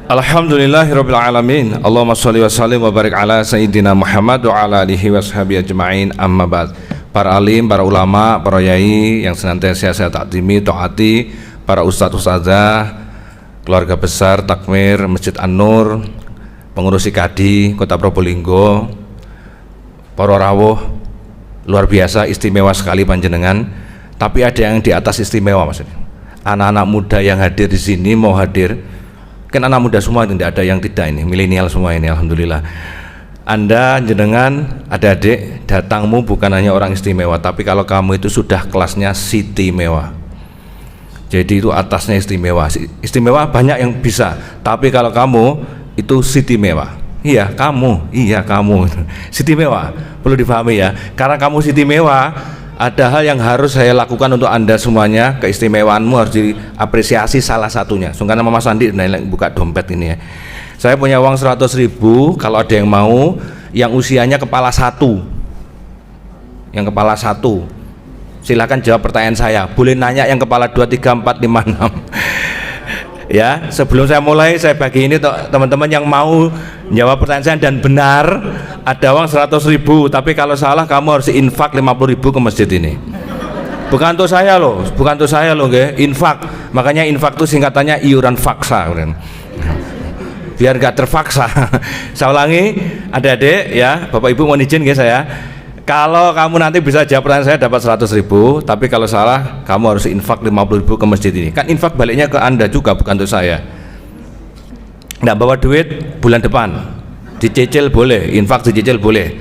Alhamdulillahirabbil alamin. Allahumma shalli wa sallim wa barik ala sayyidina Muhammad wa ala alihi washabihi ajmain. Amma ba'd. Para alim, para ulama, para yai yang senantiasa saya takdimi, taati, para ustadz ustadzah, keluarga besar Takmir Masjid An-Nur, pengurus IKADI Kota Probolinggo, para rawuh, luar biasa istimewa sekali panjenengan. Tapi ada yang di atas istimewa maksudnya. Anak-anak muda yang hadir di sini mau hadir. Kan anak muda semua, tidak ada yang tidak, ini milenial semua ini, alhamdulillah. Anda jenengan adik-adik datangmu bukan hanya orang istimewa, tapi kalau kamu itu sudah kelasnya siti mewah, jadi itu atasnya istimewa. Istimewa banyak yang bisa, tapi kalau kamu itu siti mewah. Iya kamu siti mewah, perlu dipahami ya. Karena kamu siti mewah, ada hal yang harus saya lakukan untuk Anda semuanya. Keistimewaanmu harus diapresiasi salah satunya. Sungkan Mama Sandi buka dompet ini ya. Saya punya uang 100.000, kalau ada yang mau, yang usianya kepala satu, yang kepala satu, silahkan jawab pertanyaan saya. Boleh nanya yang kepala 2, 3, 4, 5, 6 ya. Sebelum saya mulai, saya bagi ini teman-teman yang mau jawab pertanyaan saya dan benar, ada uang 100.000, tapi kalau salah kamu harus infak 50.000 ke masjid ini. Bukan untuk saya loh, bukan untuk saya loh, infak. Makanya infak itu singkatannya iuran faksa, biar gak terpaksa. Saya ulangi, adik-adik ya, bapak ibu mohon izin saya. Kalau kamu nanti bisa jawab pertanyaan saya dapat 100.000, tapi kalau salah kamu harus infak 50.000 ke masjid ini. Kan infak baliknya ke Anda juga, bukan untuk saya. Nggak bawa duit bulan depan, dicicil boleh, infak dicicil boleh.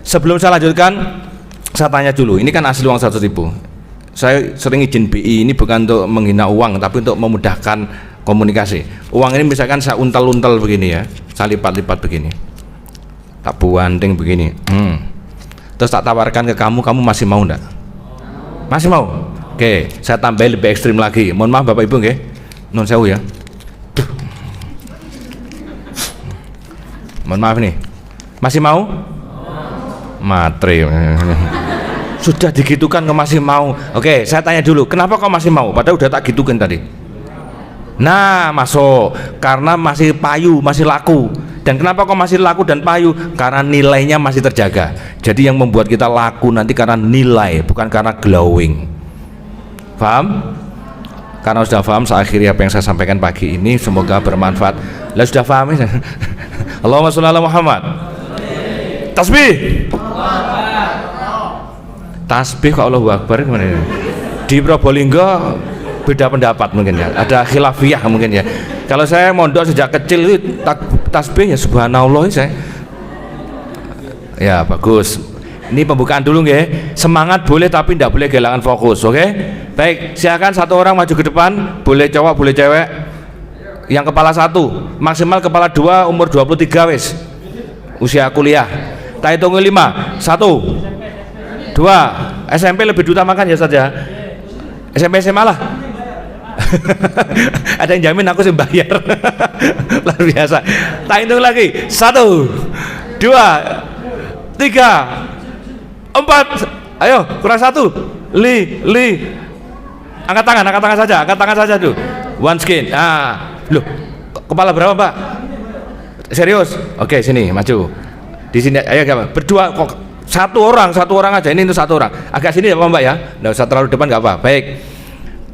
Sebelum saya lanjutkan, saya tanya dulu, ini kan asli uang 100.000. Saya sering izin BI, ini bukan untuk menghina uang, tapi untuk memudahkan komunikasi. Uang ini misalkan saya untal-untal begini ya, saya lipat-lipat begini, tak buanding begini, terus tak tawarkan ke kamu, kamu masih mau enggak? Masih mau? Oke, saya tambahin lebih ekstrim lagi. Mohon maaf bapak ibu nggih, non sewu ya. Mohon maaf nih, masih mau? Matre. Sudah digitukan kok masih mau. Oke, saya tanya dulu, kenapa kok masih mau? Padahal udah tak gitukan tadi. Nah, masuk karena masih payu, masih laku. Dan kenapa kok masih laku dan payu? Karena nilainya masih terjaga. Jadi yang membuat kita laku nanti karena nilai, bukan karena glowing. Paham? Karena sudah paham, saya akhiri apa yang saya sampaikan pagi ini, semoga bermanfaat. Lah sudah paham ya? Allahumma sholli ala Muhammad. Tasbih. Tasbih kok Allahu Akbar gimana ya? Di Probolinggo beda pendapat mungkin ya, ada khilafiyah mungkin ya. Kalau saya mondok sejak kecil itu tasbih ya subhanallah saya. Ya bagus. Ini pembukaan dulu nggih. Semangat boleh tapi tidak boleh kehilangan fokus, oke? Baik, silakan satu orang maju ke depan, boleh cowok boleh cewek. Yang kepala 1, maksimal kepala 2 umur 23 wis. Usia kuliah. Tak hitung 5. 1 2 SMP lebih diutamakan ya saja. SMP SMA lah. Ada yang jamin aku sih bayar. Luar biasa. Tak hitung lagi. 1 2 3 4. Ayo kurang 1. Li angkat tangan saja tuh. One skin. Loh, kepala berapa Pak? Serius? Oke, sini maju. Di sini ayo berdua kok. Satu orang aja, ini untuk satu orang. Agak sini ya Mbak ya, nggak usah terlalu depan, nggak apa. Baik,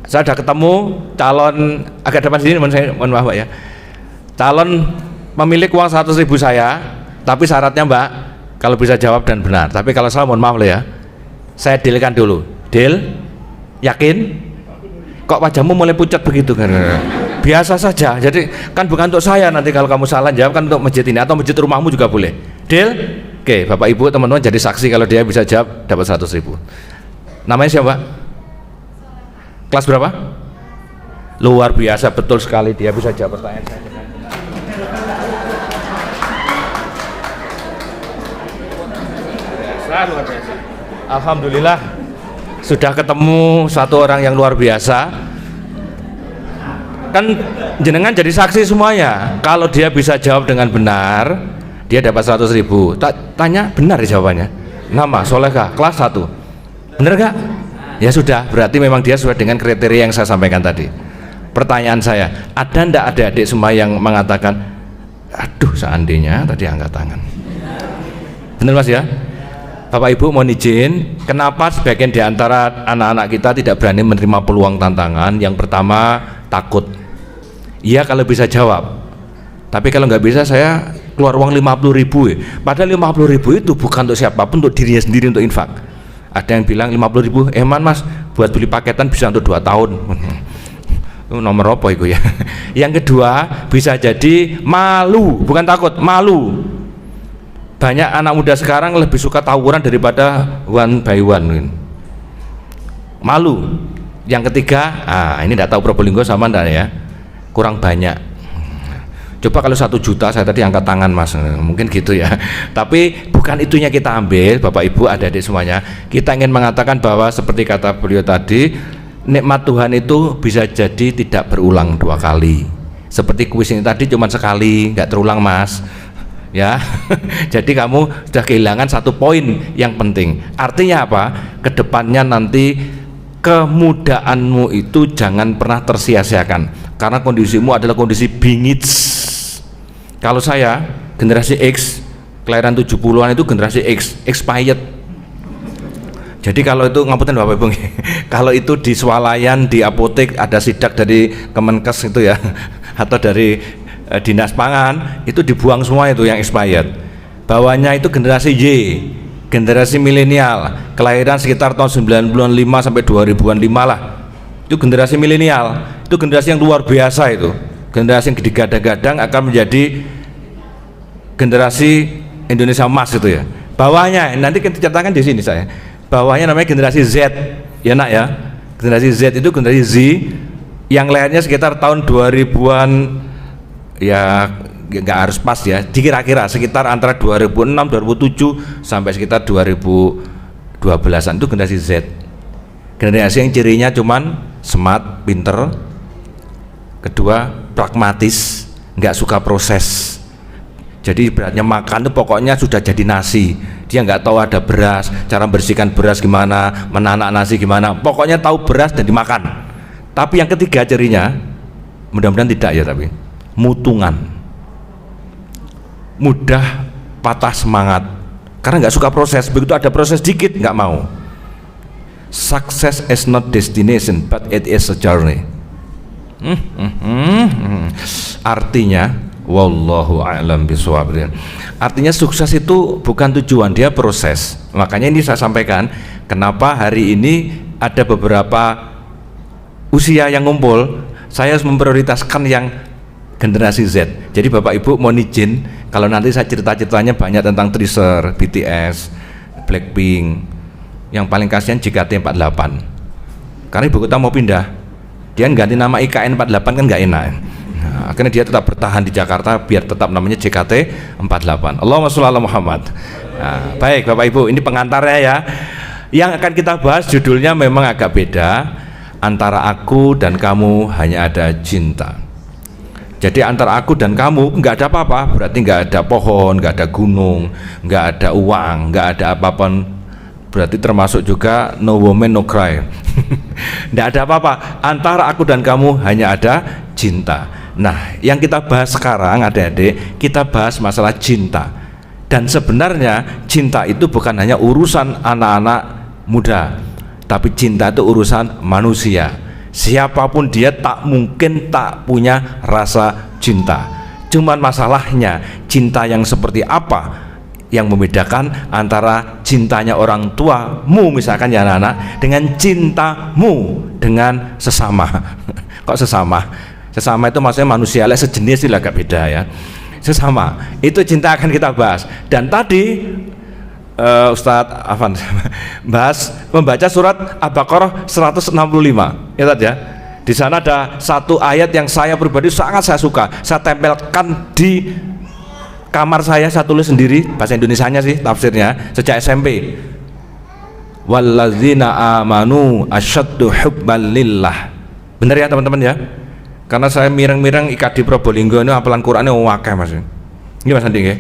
saya sudah ketemu calon agak depan sini, mohon maaf Mbak ya. Calon pemilik uang 100.000 saya, tapi syaratnya Mbak, kalau bisa jawab dan benar. Tapi kalau salah mohon maaf loh ya. Saya dealkan dulu. Deal? Yakin? Kok wajahmu mulai pucat begitu kan? Biasa saja. Jadi kan bukan untuk saya nanti kalau kamu salah jawab, kan untuk masjid ini atau masjid rumahmu juga boleh. Deal? Oke, Bapak Ibu teman-teman jadi saksi kalau dia bisa jawab dapat 100.000. Namanya siapa? Kelas berapa? Luar biasa, betul sekali dia bisa jawab pertanyaan saya dengan benar. Luar biasa. Alhamdulillah sudah ketemu satu orang yang luar biasa. Kan jenengan jadi saksi semuanya. Kalau dia bisa jawab dengan benar, dia dapat 100.000. Tanya benar jawabannya. Nama, solehkah, kelas 1. Benar gak? Ya sudah, berarti memang dia sesuai dengan kriteria yang saya sampaikan tadi. Pertanyaan saya, ada ndak adik-adik semua yang mengatakan, aduh seandainya tadi angkat tangan? Benar Mas ya? Bapak Ibu mohon izin, kenapa sebagian di antara anak-anak kita tidak berani menerima peluang tantangan? Yang pertama, takut. Iya kalau bisa jawab, tapi kalau nggak bisa saya keluar uang 50.000 ya. Padahal 50.000 itu bukan untuk siapapun, untuk dirinya sendiri, untuk infak. Ada yang bilang 50.000 Mas buat beli paketan bisa untuk 2 tahun. Itu nomor apa itu ya? Yang kedua, bisa jadi malu, bukan takut, malu. Banyak anak muda sekarang lebih suka tawuran daripada one by one. Malu. Yang ketiga, ini tidak tahu Probolinggo sama enggak ya, kurang banyak. Coba kalau 1 juta, saya tadi angkat tangan Mas, mungkin gitu ya. Tapi bukan itunya kita ambil, Bapak Ibu adik-adik semuanya. Kita ingin mengatakan bahwa seperti kata beliau tadi, nikmat Tuhan itu bisa jadi tidak berulang 2 kali. Seperti kuis ini tadi cuma sekali, nggak terulang Mas ya. Jadi kamu sudah kehilangan 1 poin yang penting. Artinya apa? Kedepannya nanti kemudaanmu itu jangan pernah tersia-siakan, karena kondisimu adalah kondisi bingit. Kalau saya generasi X, kelahiran 70-an itu generasi X, expired. Jadi kalau itu ngapunten Bapak Ibu, kalau itu di swalayan, di apotek ada sidak dari Kemenkes itu ya, atau dari Dinas Pangan, itu dibuang semua itu yang expired. Bawahnya itu generasi Y, generasi milenial, kelahiran sekitar tahun 95 sampai 2000-an 5 lah. Itu generasi milenial, itu generasi yang luar biasa itu. Generasi yang digadang-gadang akan menjadi generasi Indonesia emas itu ya. Bawahnya nanti kita catatkan di sini saya. Bawahnya namanya generasi Z, ya nak ya. Generasi Z itu generasi Z yang lahirnya sekitar tahun 2000-an, ya nggak harus pas ya, dikira-kira sekitar antara 2006, 2007 sampai sekitar 2012-an itu generasi Z. Generasi yang cirinya cuman smart, pinter, kedua pragmatis, nggak suka proses. Jadi beratnya makan itu pokoknya sudah jadi nasi, dia nggak tahu ada beras, cara bersihkan beras gimana, menanak nasi gimana, pokoknya tahu beras dan dimakan. Tapi yang ketiga cirinya, mudah-mudahan tidak ya, tapi mutungan, mudah patah semangat karena nggak suka proses. Begitu ada proses dikit nggak mau. Success is not destination but it is a journey. Artinya, wallahu a'lam bishawab. Artinya sukses itu bukan tujuan, dia proses. Makanya ini saya sampaikan kenapa hari ini ada beberapa usia yang ngumpul, saya harus memprioritaskan yang generasi Z. Jadi Bapak Ibu mohon izin kalau nanti saya cerita-ceritanya banyak tentang Treasure, BTS, Blackpink. Yang paling kasihan JKT48, karena ibu kota mau pindah, dia ganti nama IKN 48 kan nggak enak. Nah, akhirnya dia tetap bertahan di Jakarta biar tetap namanya JKT48. Allahumma sholli ala Muhammad. Nah, baik Bapak Ibu, ini pengantarnya ya. Yang akan kita bahas judulnya memang agak beda. Antara aku dan kamu hanya ada cinta. Jadi antara aku dan kamu nggak ada apa-apa, berarti nggak ada pohon, nggak ada gunung, nggak ada uang, nggak ada apapun. Berarti termasuk juga no woman no cry. Nggak ada apa-apa, antara aku dan kamu hanya ada cinta. Nah yang kita bahas sekarang adik-adik, kita bahas masalah cinta. Dan sebenarnya cinta itu bukan hanya urusan anak-anak muda, tapi cinta itu urusan manusia. Siapapun dia tak mungkin tak punya rasa cinta. Cuman masalahnya cinta yang seperti apa yang membedakan antara cintanya orang tuamu misalkan ya anak-anak dengan cintamu dengan sesama. Kok sesama? Sesama itu maksudnya manusia, sejenis itu agak beda ya. Sesama itu cinta akan kita bahas. Dan tadi Ustadz Afan bahas membaca surat Al-Baqarah 165 ya tadi ya. Di sana ada satu ayat yang saya pribadi sangat saya suka. Saya tempelkan di kamar saya tulis sendiri, bahasa Indonesianya sih tafsirnya sejak SMP. Walladzina amanu asyaddu hubban lillah. Benar ya teman-teman ya? Karena saya mireng-mireng ikat di Probolinggo ini hafalan Qurannya wakeh Mas. Ini Mas Andi nggih.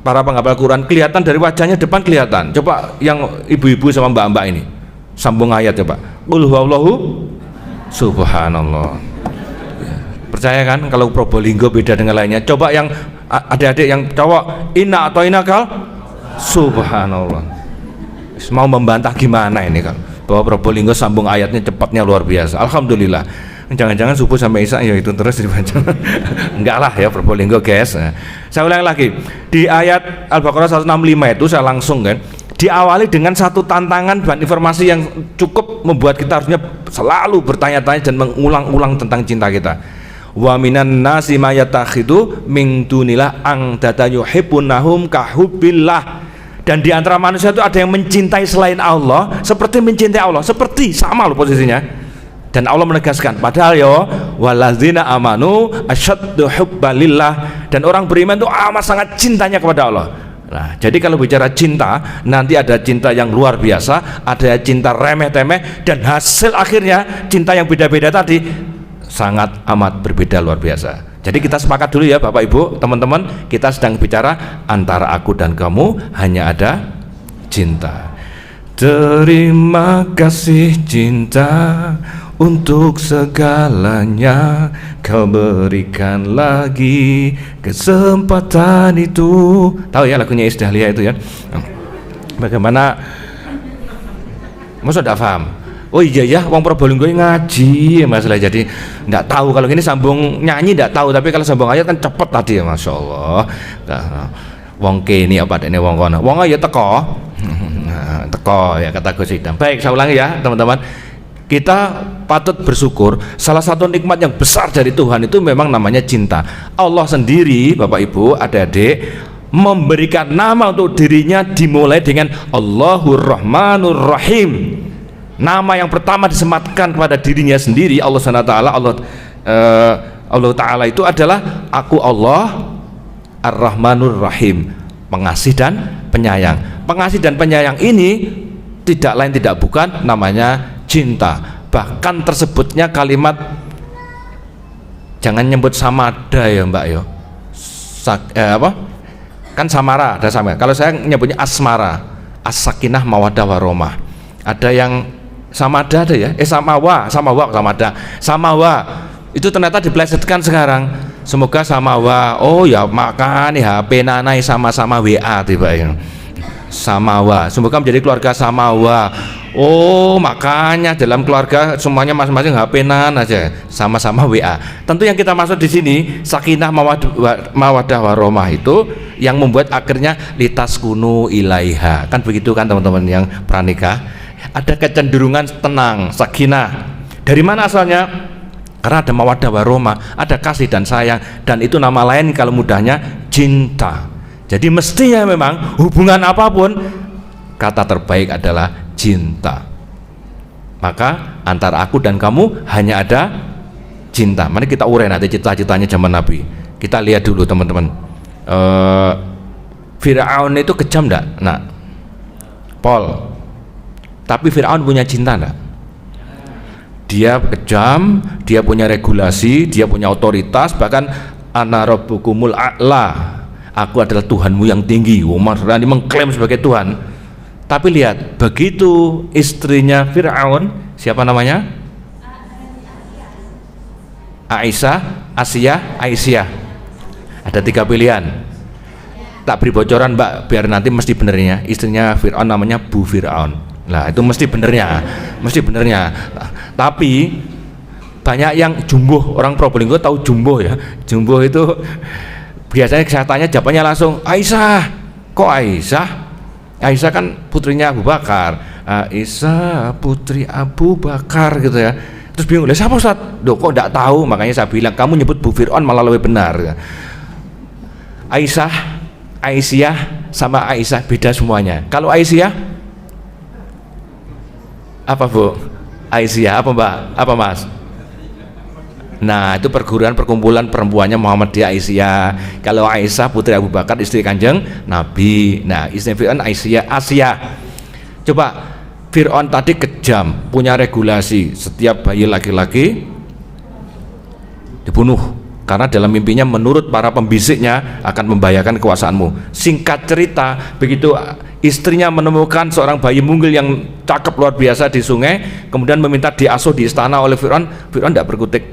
Para penghafal Quran kelihatan dari wajahnya depan kelihatan. Coba yang ibu-ibu sama mbak-mbak ini sambung ayat coba. Qul huwallahu Subhanallah. Percaya kan kalau Probolinggo beda dengan lainnya? Coba yang adik-adik yang cowok, inna atau inakal? Subhanallah. Mau membantah gimana ini kan? Bahwa Probolinggo sambung ayatnya cepatnya luar biasa. Alhamdulillah. Jangan-jangan subuh sampai isya ya itu terus dibaca. Enggak lah ya Probolinggo guys. Nah, saya ulangi lagi. Di ayat Al-Baqarah 165 itu saya langsung kan diawali dengan satu tantangan dan informasi yang cukup membuat kita harusnya selalu bertanya-tanya dan mengulang-ulang tentang cinta kita. Wa minan nasi mayatakhidu min dunillah angdata yuhibbunahum kahubbillah. Dan di antara manusia itu ada yang mencintai selain Allah seperti mencintai Allah, seperti sama loh posisinya. Dan Allah menegaskan, padahal ya waladzina amanu asyaddu hubbalillah, dan orang beriman itu amat sangat cintanya kepada Allah. Nah, jadi kalau bicara cinta, nanti ada cinta yang luar biasa, ada cinta remeh-temeh, dan hasil akhirnya cinta yang beda-beda tadi sangat amat berbeda luar biasa. Jadi kita sepakat dulu ya Bapak Ibu, teman-teman, kita sedang bicara antara aku dan kamu hanya ada cinta. Terima kasih cinta untuk segalanya, kau berikan lagi kesempatan itu. Tahu ya lagunya Iis Dahlia itu ya? Bagaimana? Masa tidak paham? Oh iya ya, wong Probolinggo ngaji masalah, jadi tidak tahu. Kalau gini sambung nyanyi tidak tahu, tapi kalau sambung ayat kan cepet tadi ya, masya Allah. Wong kene apa dene wong kono? Wong ya teko, teko ya kata Gus Idam. Baik, saya ulangi ya teman-teman. Kita patut bersyukur, salah satu nikmat yang besar dari Tuhan itu memang namanya cinta. Allah sendiri, Bapak Ibu, adik-adik, memberikan nama untuk dirinya dimulai dengan Allahur Rahmanur Rahim. Nama yang pertama disematkan kepada dirinya sendiri, Allah SWT, Allah Ta'ala itu adalah aku Allah Ar-Rahmanur Rahim, pengasih dan penyayang. Pengasih dan penyayang ini tidak lain tidak bukan namanya cinta. Bahkan tersebutnya kalimat, jangan nyebut samada ya Mbak yo. Apa? Kan samara, ada sama. Kalau saya nyebutnya asmara, as-sakinah mawaddah warahmah. Ada yang samada ada ya? Samawa itu ternyata diplesetkan sekarang. Semoga samawa. Oh ya makan ya HP nanai sama-sama WA tiba ya. Samawa, semoga menjadi keluarga samawa. Oh makanya dalam keluarga semuanya masing-masing HP-nan aja, sama-sama WA. Tentu yang kita maksud di sini sakinah mawaddah warahmah itu yang membuat akhirnya litaskunu ilaiha, kan begitu kan teman-teman yang pranikah. Ada kecenderungan tenang, sakinah. Dari mana asalnya? Karena ada mawaddah warahmah, ada kasih dan sayang, dan itu nama lain kalau mudahnya cinta. Jadi mestinya memang hubungan apapun kata terbaik adalah cinta. Maka antara aku dan kamu hanya ada cinta. Mari kita urai nanti cita-citanya zaman Nabi. Kita lihat dulu teman-teman. Fir'aun itu kejam enggak? Nah, Paul. Tapi Fir'aun punya cinta enggak? Dia kejam, dia punya regulasi, dia punya otoritas, bahkan ana rabbukumul a'la. Aku adalah Tuhanmu yang tinggi. Umar berani mengklaim sebagai Tuhan. Tapi lihat, begitu istrinya Fir'aun, siapa namanya? Aisyah. Ada 3 pilihan. Tak beri bocoran Mbak, biar nanti mesti benernya. Istrinya Fir'aun namanya Bu Fir'aun. Nah itu mesti benernya. Tapi banyak yang jumbo, orang Probolinggo tahu jumbo ya. Jumbo itu biasanya saya tanya jawabannya langsung Aisyah. Kok Aisyah? Aisyah kan putrinya Abu Bakar. Aisyah putri Abu Bakar gitu ya. Terus bingung, lah siapa Ustaz? Loh kok enggak tahu? Makanya saya bilang kamu nyebut Bu Fir'aun malah lebih benar. Aisyah sama Aisyah beda semuanya. Kalau Aisyah apa Bu? Aisyah apa Mbak? Apa Mas? Nah itu perkumpulan perempuannya Muhammadiyah Aisyah. Kalau Aisyah putri Abu Bakar istri Kanjeng Nabi. Nah istri Fir'aun Asia. Coba Fir'aun tadi kejam, punya regulasi, setiap bayi laki-laki dibunuh karena dalam mimpinya menurut para pembisiknya akan membahayakan kekuasaanmu. Singkat cerita, begitu istrinya menemukan seorang bayi mungil yang cakep luar biasa di sungai, kemudian meminta diasuh di istana oleh Fir'aun, Fir'aun tidak berkutik.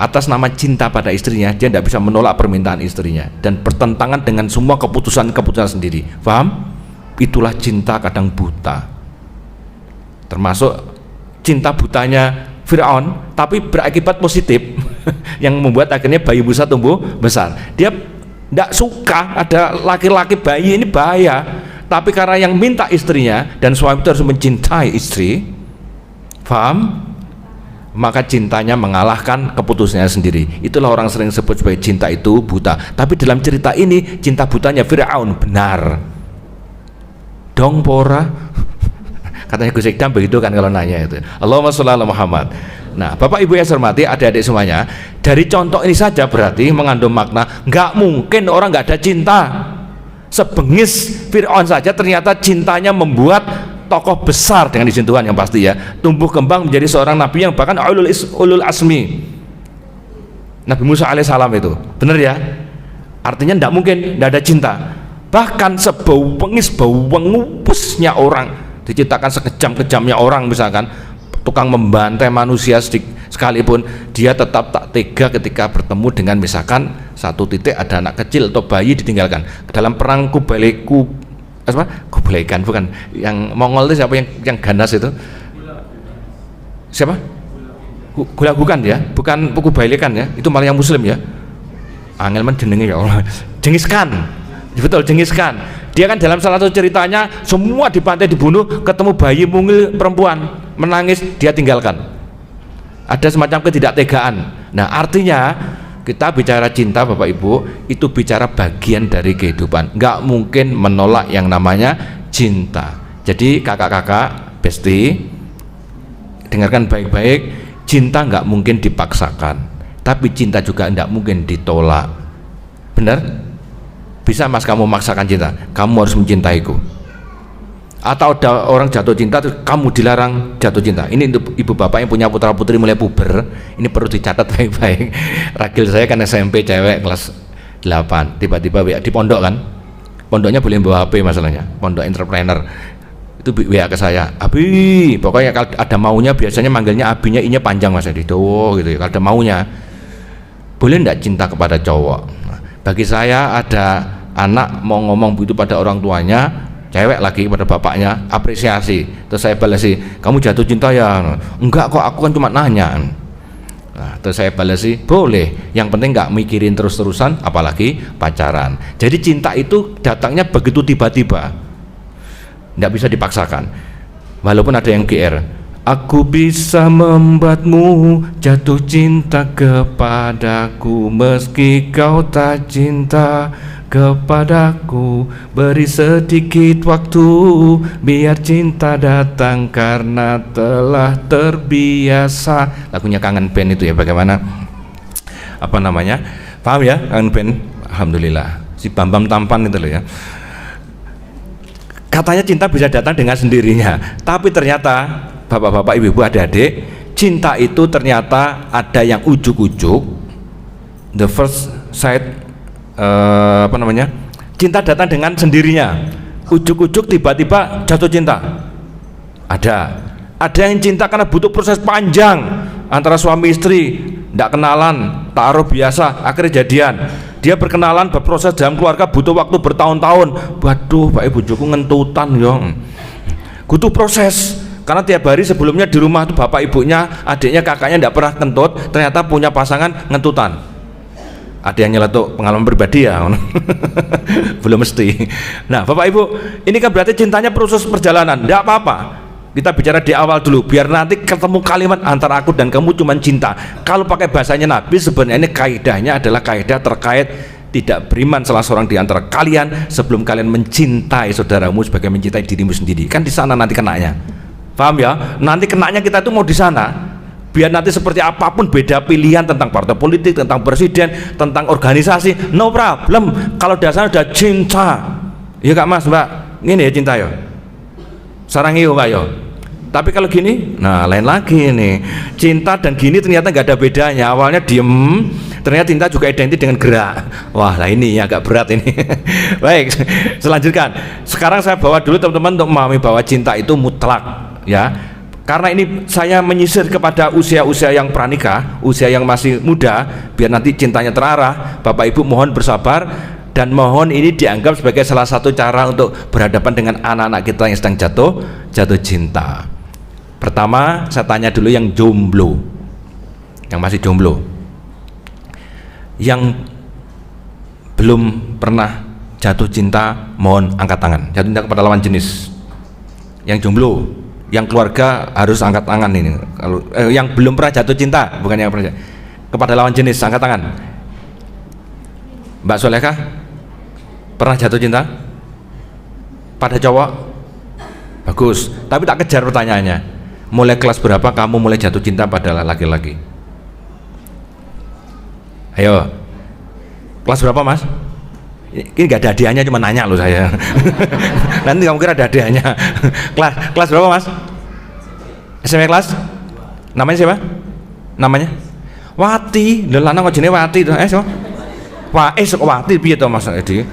Atas nama cinta pada istrinya, dia tidak bisa menolak permintaan istrinya dan bertentangan dengan semua keputusan-keputusan sendiri. Paham? Itulah cinta kadang buta, termasuk cinta butanya Fir'aun, tapi berakibat positif yang membuat akhirnya bayi Musa tumbuh besar. Dia tidak suka ada laki-laki bayi, ini bahaya, tapi karena yang minta istrinya, dan suami itu harus mencintai istri, paham? Maka cintanya mengalahkan keputusannya sendiri. Itulah orang sering sebut sebagai cinta itu buta. Tapi dalam cerita ini cinta butanya Fir'aun benar dong pora. Katanya Gus Ikdam begitu kan kalau nanya itu. Allahumma sholli ala Muhammad. Nah, Bapak Ibu yang saya hormati, adik-adik semuanya, dari contoh ini saja berarti mengandung makna nggak mungkin orang nggak ada cinta. Sebengis Fir'aun saja ternyata cintanya membuat tokoh besar dengan izin Tuhan yang pasti ya, tumbuh kembang menjadi seorang nabi yang bahkan ulul asmi. Nabi Musa alaihissalam itu, benar ya? Artinya tidak mungkin tidak ada cinta. Bahkan sebau pengis bau mengupusnya orang diciptakan sekejam-kejamnya orang, misalkan tukang membantai manusia sekalipun, dia tetap tak tega ketika bertemu dengan misalkan satu titik ada anak kecil atau bayi ditinggalkan. Dalam perang Kublaikan bukan, yang Mongol itu siapa yang ganas itu? Siapa? Bukan ya, bukan Kublaikan ya, itu malah yang Muslim ya. Angel men jenenge ya Allah. Genghis Khan. Betul, Genghis Khan. Dia kan dalam salah satu ceritanya semua dibantai, dibunuh, ketemu bayi mungil perempuan menangis, dia tinggalkan. Ada semacam ketidaktegaan. Nah, artinya kita bicara cinta Bapak Ibu itu bicara bagian dari kehidupan, nggak mungkin menolak yang namanya cinta. Jadi kakak-kakak, besti, dengarkan baik-baik, cinta nggak mungkin dipaksakan, tapi cinta juga nggak mungkin ditolak. Benar? Bisa mas kamu memaksakan cinta? Kamu harus mencintaiku. Atau ada orang jatuh cinta terus kamu dilarang jatuh cinta. Ini untuk ibu bapak yang punya putra putri mulai puber, ini perlu dicatat baik-baik. Ragil saya kan SMP cewek kelas 8, tiba-tiba WA di pondok kan, pondoknya boleh bawa HP masalahnya, pondok entrepreneur itu WA ke saya, Abi, pokoknya kalau ada maunya biasanya manggilnya abinya inya panjang mas Edi, gitu ya, kalau ada maunya boleh ndak cinta kepada cowok. Nah, bagi saya ada anak mau ngomong begitu pada orang tuanya, cewek lagi pada bapaknya, apresiasi. Terus saya balasi, kamu jatuh cinta ya? Enggak kok, aku kan cuma nanya. Nah, terus saya balasi, boleh, yang penting nggak mikirin terus-terusan, apalagi pacaran. Jadi cinta itu datangnya begitu tiba-tiba, nggak bisa dipaksakan. Walaupun ada yang GR, aku bisa membuatmu jatuh cinta kepadaku meski kau tak cinta kepadaku, beri sedikit waktu biar cinta datang karena telah terbiasa. Lagunya Kangen Band itu ya, bagaimana apa namanya, paham ya Kangen Band? Alhamdulillah, si Bambam Tampan itu loh ya. Katanya cinta bisa datang dengan sendirinya, tapi ternyata bapak-bapak, ibu-ibu, adik-adik, cinta itu ternyata ada yang ujuk-ujuk, the first sight, cinta datang dengan sendirinya, ujuk-ujuk tiba-tiba jatuh cinta. Ada yang cinta karena butuh proses panjang antara suami istri, tidak kenalan, taruh biasa, akhirnya jadian. Dia berkenalan, berproses dalam keluarga butuh waktu bertahun-tahun. Waduh, Pak Ibu Joku ngentutan yong, butuh proses. Karena tiap hari sebelumnya di rumah tuh bapak ibunya, adiknya, kakaknya tidak pernah kentut, ternyata punya pasangan ngentutan. Ada yang nyeletuk, pengalaman pribadi ya. Belum mesti. Nah Bapak Ibu, ini kan berarti cintanya proses perjalanan, tidak apa-apa. Kita bicara di awal dulu, biar nanti ketemu kalimat antara aku dan kamu cuma cinta. Kalau pakai bahasanya Nabi, sebenarnya ini kaidahnya adalah kaidah terkait tidak beriman salah seorang di antara kalian sebelum kalian mencintai saudaramu sebagai mencintai dirimu sendiri. Kan di sana nanti kenanya. Paham ya? Nanti kenanya kita itu mau di sana. Biar nanti seperti apapun beda pilihan tentang partai politik, tentang presiden, tentang organisasi, no problem. Kalau dasarnya udah cinta, ya kak mas mbak, ini ya cinta ya. Sarang iyo mbak yo. Tapi kalau gini, nah lain lagi nih. Cinta dan gini ternyata nggak ada bedanya. Awalnya diem, Ternyata cinta juga identik dengan gerak. Wah, lah ini agak berat ini. Baik, selanjutkan. Sekarang saya bawa dulu teman-teman untuk memahami bahwa cinta itu mutlak, ya. Karena ini saya menyisir kepada usia-usia yang pranikah, usia yang masih muda, biar nanti cintanya terarah. Bapak Ibu mohon bersabar, dan mohon ini dianggap sebagai salah satu cara untuk berhadapan dengan anak-anak kita yang sedang jatuh cinta. Pertama, saya tanya dulu yang jomblo, yang masih jomblo, yang belum pernah jatuh cinta, mohon angkat tangan. Jatuh cinta kepada lawan jenis. Yang jomblo, yang keluarga harus angkat tangan ini. Kalau yang belum pernah jatuh cinta, bukan yang pernah kepada lawan jenis, angkat tangan. Mbak Solehah pernah jatuh cinta pada cowok? Bagus, tapi tak kejar pertanyaannya. Mulai kelas berapa kamu mulai jatuh cinta pada laki-laki? Ayo, kelas berapa mas? Ini gak ada hadiahnya, cuma nanya loh saya. Nanti kamu kira ada hadiahnya. kelas berapa mas? SMP kelas? Namanya siapa? Namanya? Wati. Lho lanang kok jenenge Wati to? Siapa? Faiz kok Wati piye to Mas Edi?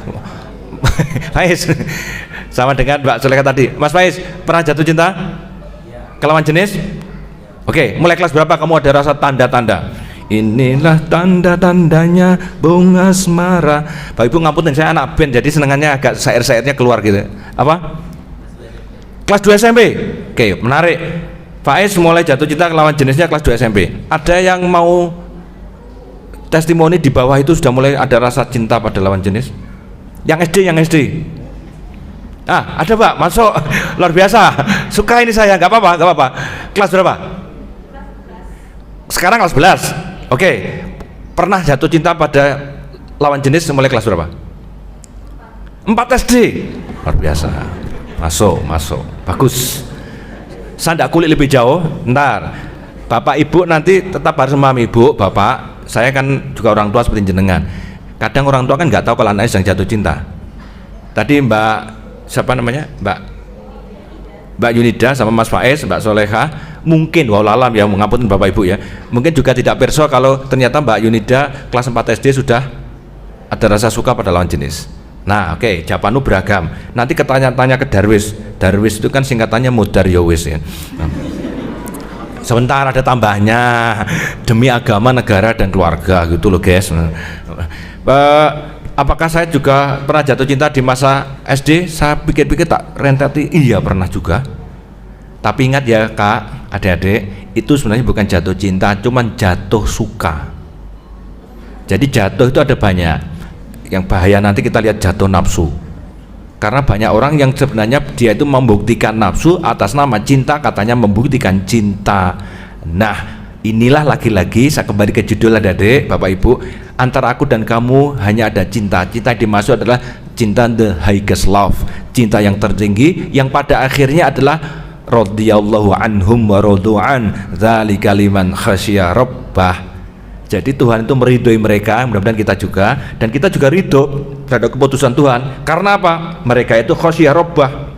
Faiz. Sama dengan Mbak Solehah tadi. Mas Faiz, pernah jatuh cinta? Ke lawan jenis? Oke, mulai kelas berapa kamu ada rasa tanda-tanda? Inilah tanda-tandanya bunga asmara. Bapak Ibu ngapunten, saya anak band jadi senengannya agak syair-syairnya keluar gitu. Apa? Kelas 2 SMP. Oke, menarik. Faiz mulai jatuh cinta ke lawan jenisnya kelas 2 SMP. Ada yang mau testimoni di bawah itu sudah mulai ada rasa cinta pada lawan jenis? Yang SD. Ada Pak, masuk. Luar biasa. Suka ini saya, nggak apa-apa. Kelas berapa? Sekarang kelas 11. Oke. Pernah jatuh cinta pada lawan jenis mulai kelas berapa? 4 SD. Luar biasa. Masuk. Bagus. Saya tidak kulik lebih jauh. Ntar Bapak Ibu nanti tetap harus memahami. Ibu, Bapak, saya kan juga orang tua seperti jenengan. Kadang orang tua kan nggak tahu kalau anaknya sedang jatuh cinta. Tadi siapa namanya? Mbak Yunida sama Mas Faiz, Mbak Solehah, mungkin wallahualam ya, mengapunten Bapak Ibu ya, mungkin juga tidak perso kalau ternyata Mbak Yunida kelas 4 SD sudah ada rasa suka pada lawan jenis. Nah, oke, jawabanmu beragam. Nanti ketanya-tanya ke Darwis. Darwis itu kan singkatannya Mudar Yowis ya. Sebentar ada tambahnya, demi agama, negara dan keluarga gitu loh guys. Apakah saya juga pernah jatuh cinta di masa SD? Saya pikir-pikir tak renteti, iya pernah juga. Tapi ingat ya kak, adik-adik, itu sebenarnya bukan jatuh cinta, cuman jatuh suka. Jadi jatuh itu ada banyak. Yang bahaya nanti kita lihat jatuh nafsu. Karena banyak orang yang sebenarnya dia itu membuktikan nafsu atas nama cinta, katanya membuktikan cinta. Nah, inilah lagi-lagi saya kembali ke judul adik-adik, Bapak Ibu, antara aku dan kamu hanya ada cinta. Cinta yang dimaksud adalah cinta the highest love, cinta yang tertinggi, yang pada akhirnya adalah radhiyallahu anhum wa radu'an dzalika liman khasyiya rabbah. Jadi Tuhan itu meridhoi mereka, mudah-mudahan kita juga, dan kita juga ridho terhadap keputusan Tuhan. Karena apa? Mereka itu khasyiyah rabbah,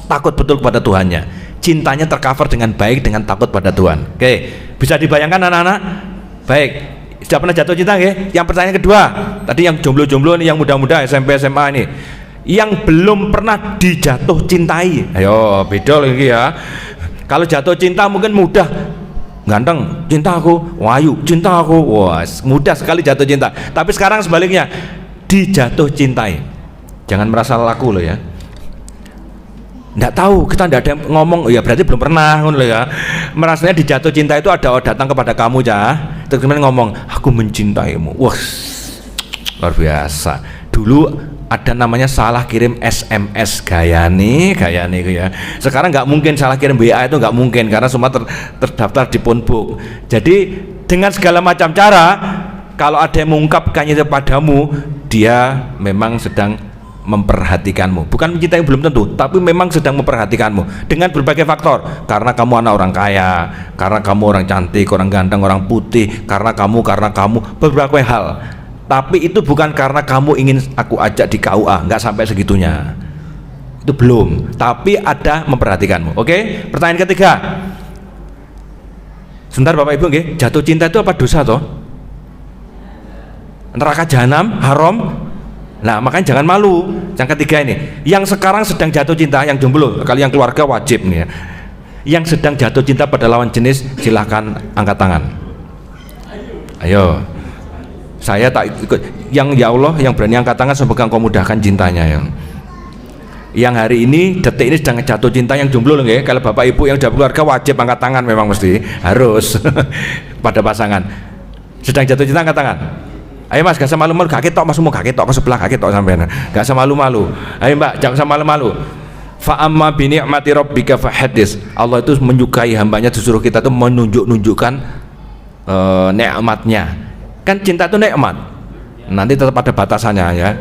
takut betul kepada Tuhannya. Cintanya tercover dengan baik dengan takut pada Tuhan. Oke, bisa dibayangkan anak-anak? Baik, sudah pernah jatuh cinta nggih? Yang pertanyaan kedua, tadi yang jomblo-jomblo ini, yang muda-muda SMP SMA ini, yang belum pernah dijatuh cintai. Ayo, beda lagi ya. Kalau jatuh cinta mungkin mudah, ganteng, cinta aku, wayu, cinta aku, wah mudah sekali jatuh cinta. Tapi sekarang sebaliknya, dijatuh cintai. Jangan merasa laku loh ya. Nggak tahu, kita nggak ada yang ngomong, ya berarti belum pernah loh ya. Merasanya dijatuh cinta itu ada orang datang kepada kamu ya, terus kemudian ngomong, aku mencintaimu. Wah, luar biasa. Dulu ada namanya salah kirim SMS, gaya nih ya. Sekarang nggak mungkin salah kirim WA, itu nggak mungkin karena semua terdaftar di phonebook. Jadi dengan segala macam cara, kalau ada yang mengungkapkannya padamu, dia memang sedang memperhatikanmu. Bukan mencintai belum tentu, tapi memang sedang memperhatikanmu dengan berbagai faktor. Karena kamu anak orang kaya, karena kamu orang cantik, orang ganteng, orang putih, karena kamu berbagai hal. Tapi itu bukan karena kamu ingin aku ajak di KUA, nggak sampai segitunya. Itu belum, tapi ada memperhatikanmu. Oke? Pertanyaan ketiga. Sebentar Bapak Ibu nggih, jatuh cinta itu apa dosa toh? neraka jahanam haram. Nah makanya jangan malu. Yang ketiga ini, yang sekarang sedang jatuh cinta, yang jomblo, kalau yang keluarga wajib nih ya. Yang sedang jatuh cinta pada lawan jenis, silahkan angkat tangan. Ayo, saya tak ikut. Yang ya Allah, yang berani angkat tangan, semoga Engkau mudahkan cintanya ya. Yang hari ini, detik ini sedang jatuh cinta, yang jomblo loh ya. Kalau bapak ibu yang sudah keluarga wajib angkat tangan, memang mesti harus pada pasangan. Sedang jatuh cinta angkat tangan. Ayo mas, gak usah malu-malu, gak ketok mas, semua gak ketok ke sebelah, gak ketok sampean, gak usah malu-malu. Ayo mbak, jangan usah malu-malu. Fa amma bi ni'mati rabbika fahaddits. Allah itu menyukai hambanya, disuruh kita tuh menunjukkan nikmatnya. Kan cinta itu nikmat. Nanti tetap ada batasannya ya.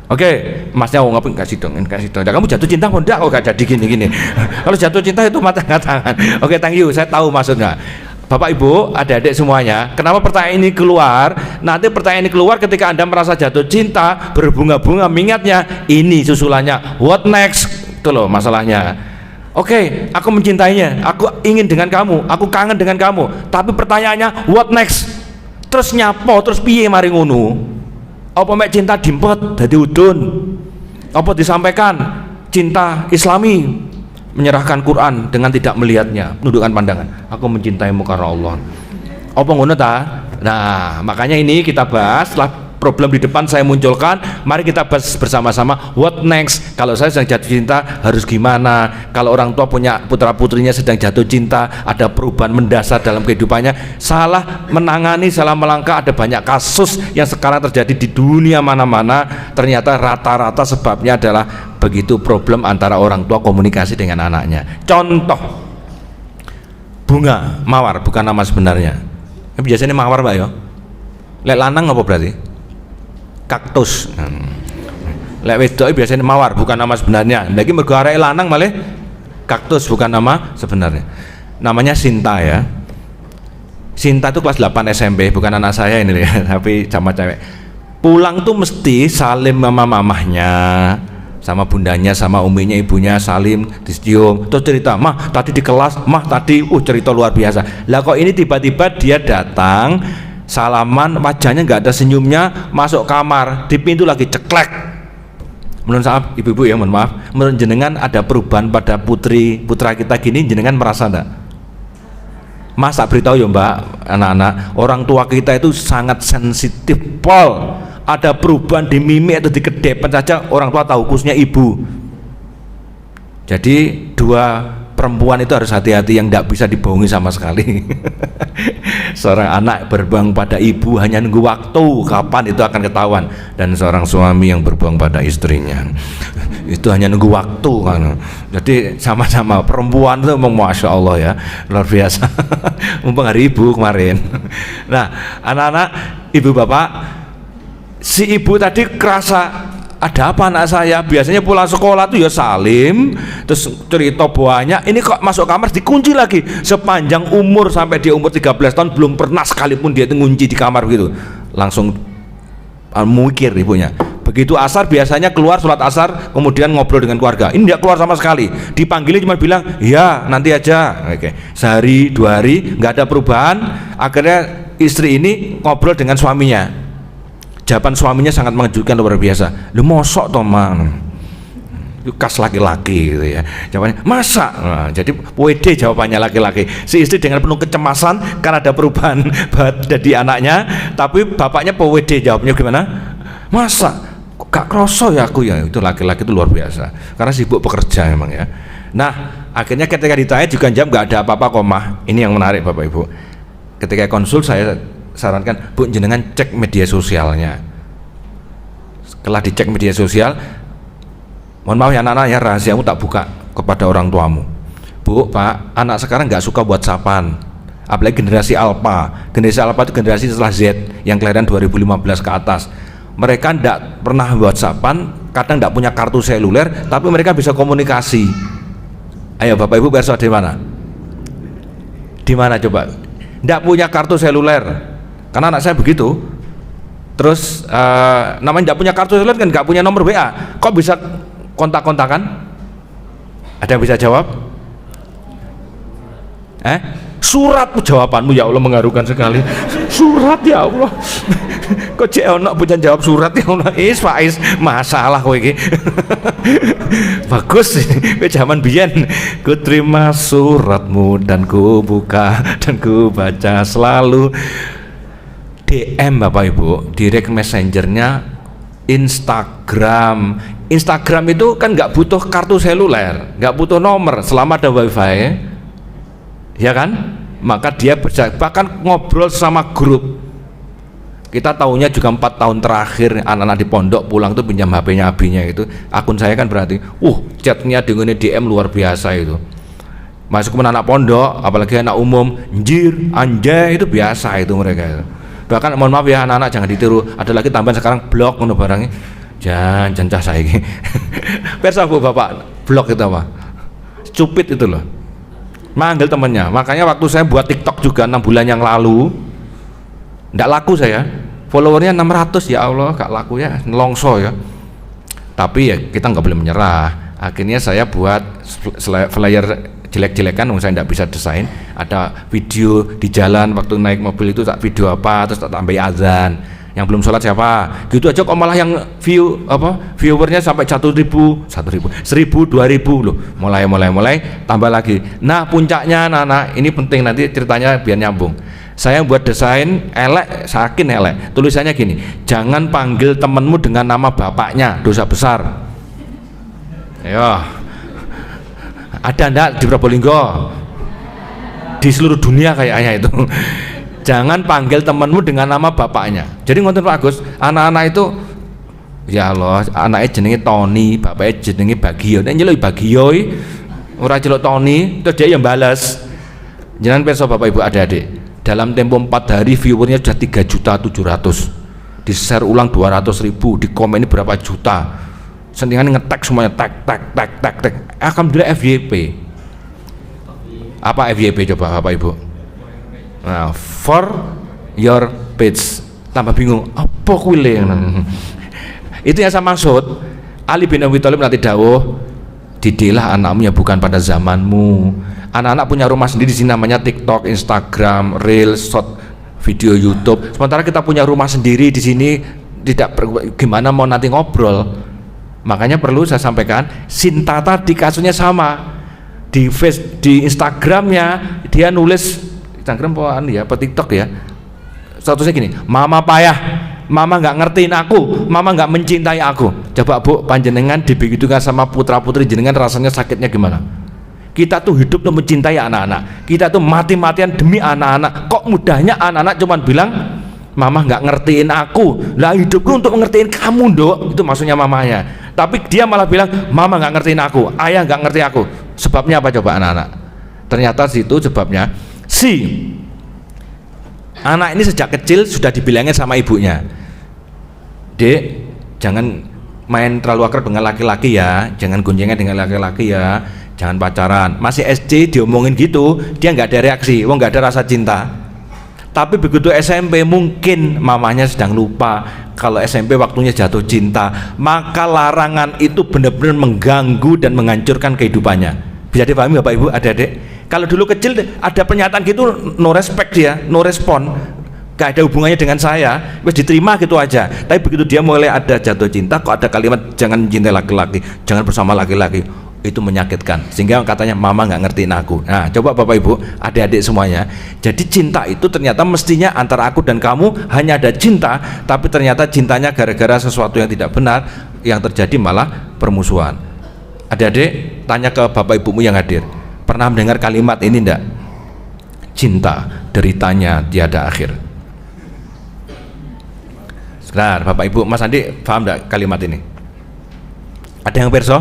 Oke, masnya mau ngapain? Kasih dong. Nah, kamu jatuh cinta kok enggak? Oh gak jadi gini-gini. Kalau jatuh cinta itu mata tangan. Oke, thank you. Saya tahu maksudnya. Bapak Ibu, adik-adik semuanya, kenapa pertanyaan ini keluar? Nanti pertanyaan ini keluar ketika Anda merasa jatuh cinta, berbunga-bunga mingatnya, ini susulannya, what next? Itu loh masalahnya. Oke, aku mencintainya, aku ingin dengan kamu, aku kangen dengan kamu, tapi pertanyaannya, what next? Terus nyapo, terus piye mari ngono? Apa mek cinta dimpet, dadi udun? Apa disampaikan cinta Islami? Menyerahkan Quran dengan tidak melihatnya, menundukkan pandangan. Aku mencintaimu karena Allah. Apa ngono ta? Nah, makanya ini kita bahas setelah problem di depan saya munculkan. Mari kita bahas bersama-sama what next. Kalau saya sedang jatuh cinta harus gimana? Kalau orang tua punya putra-putrinya sedang jatuh cinta, ada perubahan mendasar dalam kehidupannya, salah menangani, salah melangkah. Ada banyak kasus yang sekarang terjadi di dunia mana-mana. Ternyata rata-rata sebabnya adalah begitu problem antara orang tua komunikasi dengan anaknya. Contoh, bunga mawar bukan nama sebenarnya. Biasanya mawar mbak yo. Lek lanang apa berarti? Kaktus. Lek wedok biasanya mawar bukan nama sebenarnya. Lagi mergo arek lanang malah kaktus bukan nama sebenarnya. Namanya Sinta ya. Sinta itu kelas 8 SMP, bukan anak saya ini ya, tapi sama cewek. Pulang tuh mesti salim sama mamahnya, sama bundanya, sama uminya, ibunya, salim, dicium, terus cerita, mah tadi di kelas, mah tadi, cerita luar biasa. Lah kok ini tiba-tiba dia datang, salaman, wajahnya nggak ada senyumnya, masuk kamar, di pintu lagi ceklek. Menurut saya, ibu-ibu ya, mohon maaf, menurut jenengan ada perubahan pada putra kita gini, jenengan merasa enggak? Mas tak beritahu ya mbak, anak-anak, orang tua kita itu sangat sensitif, pol. Ada perubahan di mimik atau di kedepan saja orang tua tahu, khususnya ibu. Jadi dua perempuan itu harus hati-hati, yang tidak bisa dibohongi sama sekali. Seorang anak berbohong pada ibu hanya nunggu waktu kapan itu akan ketahuan, dan seorang suami yang berbohong pada istrinya itu hanya nunggu waktu kan. Jadi sama-sama perempuan itu memang masya Allah ya, luar biasa. Mumpung hari ibu kemarin. Nah anak-anak, ibu bapak, si ibu tadi kerasa ada apa anak saya, biasanya pulang sekolah tuh ya salim, terus cerita banyak, ini kok masuk kamar dikunci lagi. Sepanjang umur sampai dia umur 13 tahun belum pernah sekalipun dia itu ngunci di kamar gitu. Langsung mikir ibunya. Begitu asar biasanya keluar sholat asar, kemudian ngobrol dengan keluarga. Ini tidak keluar sama sekali, dipanggilnya cuma bilang ya nanti aja. Oke. Sehari dua hari nggak ada perubahan. Akhirnya istri ini ngobrol dengan suaminya. Jawaban suaminya sangat mengejutkan, luar biasa. Lu mosok toh mang, khas laki-laki gitu ya. Jawabannya masa. Nah, jadi WD jawabannya laki-laki. Si istri dengan penuh kecemasan karena ada perubahan dari anaknya, tapi bapaknya WD jawabnya gimana? Masa gak kroso ya aku ya. Itu laki-laki itu luar biasa karena sibuk bekerja memang ya. Nah akhirnya ketika ditanya juga jawab gak ada apa-apa kok mah. Ini yang menarik bapak ibu. Ketika konsul saya sarankan, bu jenengan cek media sosialnya. Setelah dicek media sosial, mohon maaf ya anak-anak ya, rahasiamu tak buka kepada orang tuamu. Bu, pak, anak sekarang nggak suka WhatsAppan, apalagi generasi Alpha. Generasi Alpha itu generasi setelah Z yang kelahiran 2015 ke atas. Mereka tidak pernah WhatsAppan, kadang tidak punya kartu seluler, tapi mereka bisa komunikasi. Ayo bapak ibu perso di mana? Di mana coba? Tidak punya kartu seluler, karena anak saya begitu. Terus namanya tidak punya kartu seluler kan, nggak punya nomor WA, kok bisa kontak-kontakan? Ada yang bisa jawab? Surat jawabanmu ya Allah mengharukan sekali. Surat ya Allah. Kok cek ono punya jawab surat ya Allah. Faiz masalah kowe iki. Bagus kowe zaman biyen. Ku terima suratmu dan ku buka dan ku baca selalu. DM Bapak Ibu, direct messengernya Instagram. Instagram itu kan nggak butuh kartu seluler, nggak butuh nomor selama ada wifi, ya kan? Maka dia bahkan ngobrol sama grup. Kita tahunya juga 4 tahun terakhir anak-anak di pondok pulang tuh pinjam HP-nya abinya itu. Akun saya kan berarti, chatnya dengan DM luar biasa itu. Masuk ke anak pondok, apalagi anak umum, njir, anjay itu biasa itu mereka itu. Bahkan mohon maaf ya anak-anak jangan ditiru, ada lagi tambahan sekarang blog ngono barangnya. Jangan cah saiki. Persa Bu Bapak, blog itu apa? Stupid itu loh. Manggil temennya. Makanya waktu saya buat TikTok juga 6 bulan yang lalu, ndak laku saya. Followernya 600 ya Allah, gak laku ya, nelongso ya. Tapi ya kita nggak boleh menyerah. Akhirnya saya buat flyer jelek-jelekan, saya tidak bisa desain. Ada video di jalan waktu naik mobil itu tak video apa, terus tak tambah azan. Yang belum sholat siapa? Gitu aja kok malah yang viewernya sampai 1.000, 2.000 loh. Mulai tambah lagi. Nah puncaknya anak-anak ini penting, nanti ceritanya biar nyambung. Saya buat desain elek, sakin elek. Tulisannya gini, jangan panggil temenmu dengan nama bapaknya, dosa besar. Ayo. Ada ndak di Probolinggo? Di seluruh dunia kayaknya itu. Jangan panggil temanmu dengan nama bapaknya. Jadi ngonten Pak Agus, anak-anak itu ya Allah, anaknya jenenge Tony, bapaknya jenenge Bagio. Nek nyeluk Bagio ora celuk Tony, terus dia yang balas. Jangan perso Bapak Ibu adik-adik. Dalam tempo 4 hari viewernya sudah 3.700.000. Di-share ulang 200.000, di komen ini berapa juta. Sentingan ngetek semuanya tag. Alhamdulillah FYP. Apa FYP coba Bapak Ibu? Nah, for your page. Tambah bingung, apa kuwi itu yang saya maksud. Ali bin Abi Thalib nanti dawuh, didiklah anakmu yang bukan pada zamanmu. Anak-anak punya rumah sendiri di sini namanya TikTok, Instagram, Reels, short video YouTube. Sementara kita punya rumah sendiri di sini, gimana mau nanti ngobrol. Makanya perlu saya sampaikan, Sinta tadi kasusnya sama. Di Instagramnya dia nulis, Instagram apa TikTok ya, statusnya gini, mama payah, mama nggak ngertiin aku, mama nggak mencintai aku. Coba Bu, panjenengan dibegitukan sama putra putri jenengan rasanya sakitnya gimana? Kita tuh hidup tuh mencintai anak-anak, kita tuh mati-matian demi anak-anak. Kok mudahnya anak-anak cuman bilang mama nggak ngertiin aku, lah hidupku untuk ngertiin kamu dok, itu maksudnya mamanya. Tapi dia malah bilang mama nggak ngertiin aku, ayah nggak ngerti aku. Sebabnya apa coba anak-anak? Ternyata situ sebabnya si anak ini sejak kecil sudah dibilangin sama ibunya, Dek jangan main terlalu akrab dengan laki-laki ya, jangan goncengan dengan laki-laki ya, jangan pacaran. Masih SD diomongin gitu, dia nggak ada reaksi, nggak ada rasa cinta. Tapi begitu SMP mungkin mamanya sedang lupa kalau SMP waktunya jatuh cinta, maka larangan itu benar-benar mengganggu dan menghancurkan kehidupannya. Bisa dipahami Bapak Ibu adik-adik? Kalau dulu kecil ada pernyataan gitu, no respect dia, no respon, gak ada hubungannya dengan saya, wes diterima gitu aja. Tapi begitu dia mulai ada jatuh cinta, kok ada kalimat jangan mencintai laki-laki, jangan bersama laki-laki, itu menyakitkan. Sehingga katanya mama nggak ngertiin aku. Nah coba Bapak Ibu adik-adik semuanya, jadi cinta itu ternyata mestinya antara aku dan kamu hanya ada cinta, tapi ternyata cintanya gara-gara sesuatu yang tidak benar, yang terjadi malah permusuhan. Adik-adik tanya ke Bapak Ibumu yang hadir, pernah mendengar kalimat ini enggak? Cinta deritanya tiada akhir. Sebentar Bapak Ibu, Mas Andi paham enggak kalimat ini? Ada yang perso?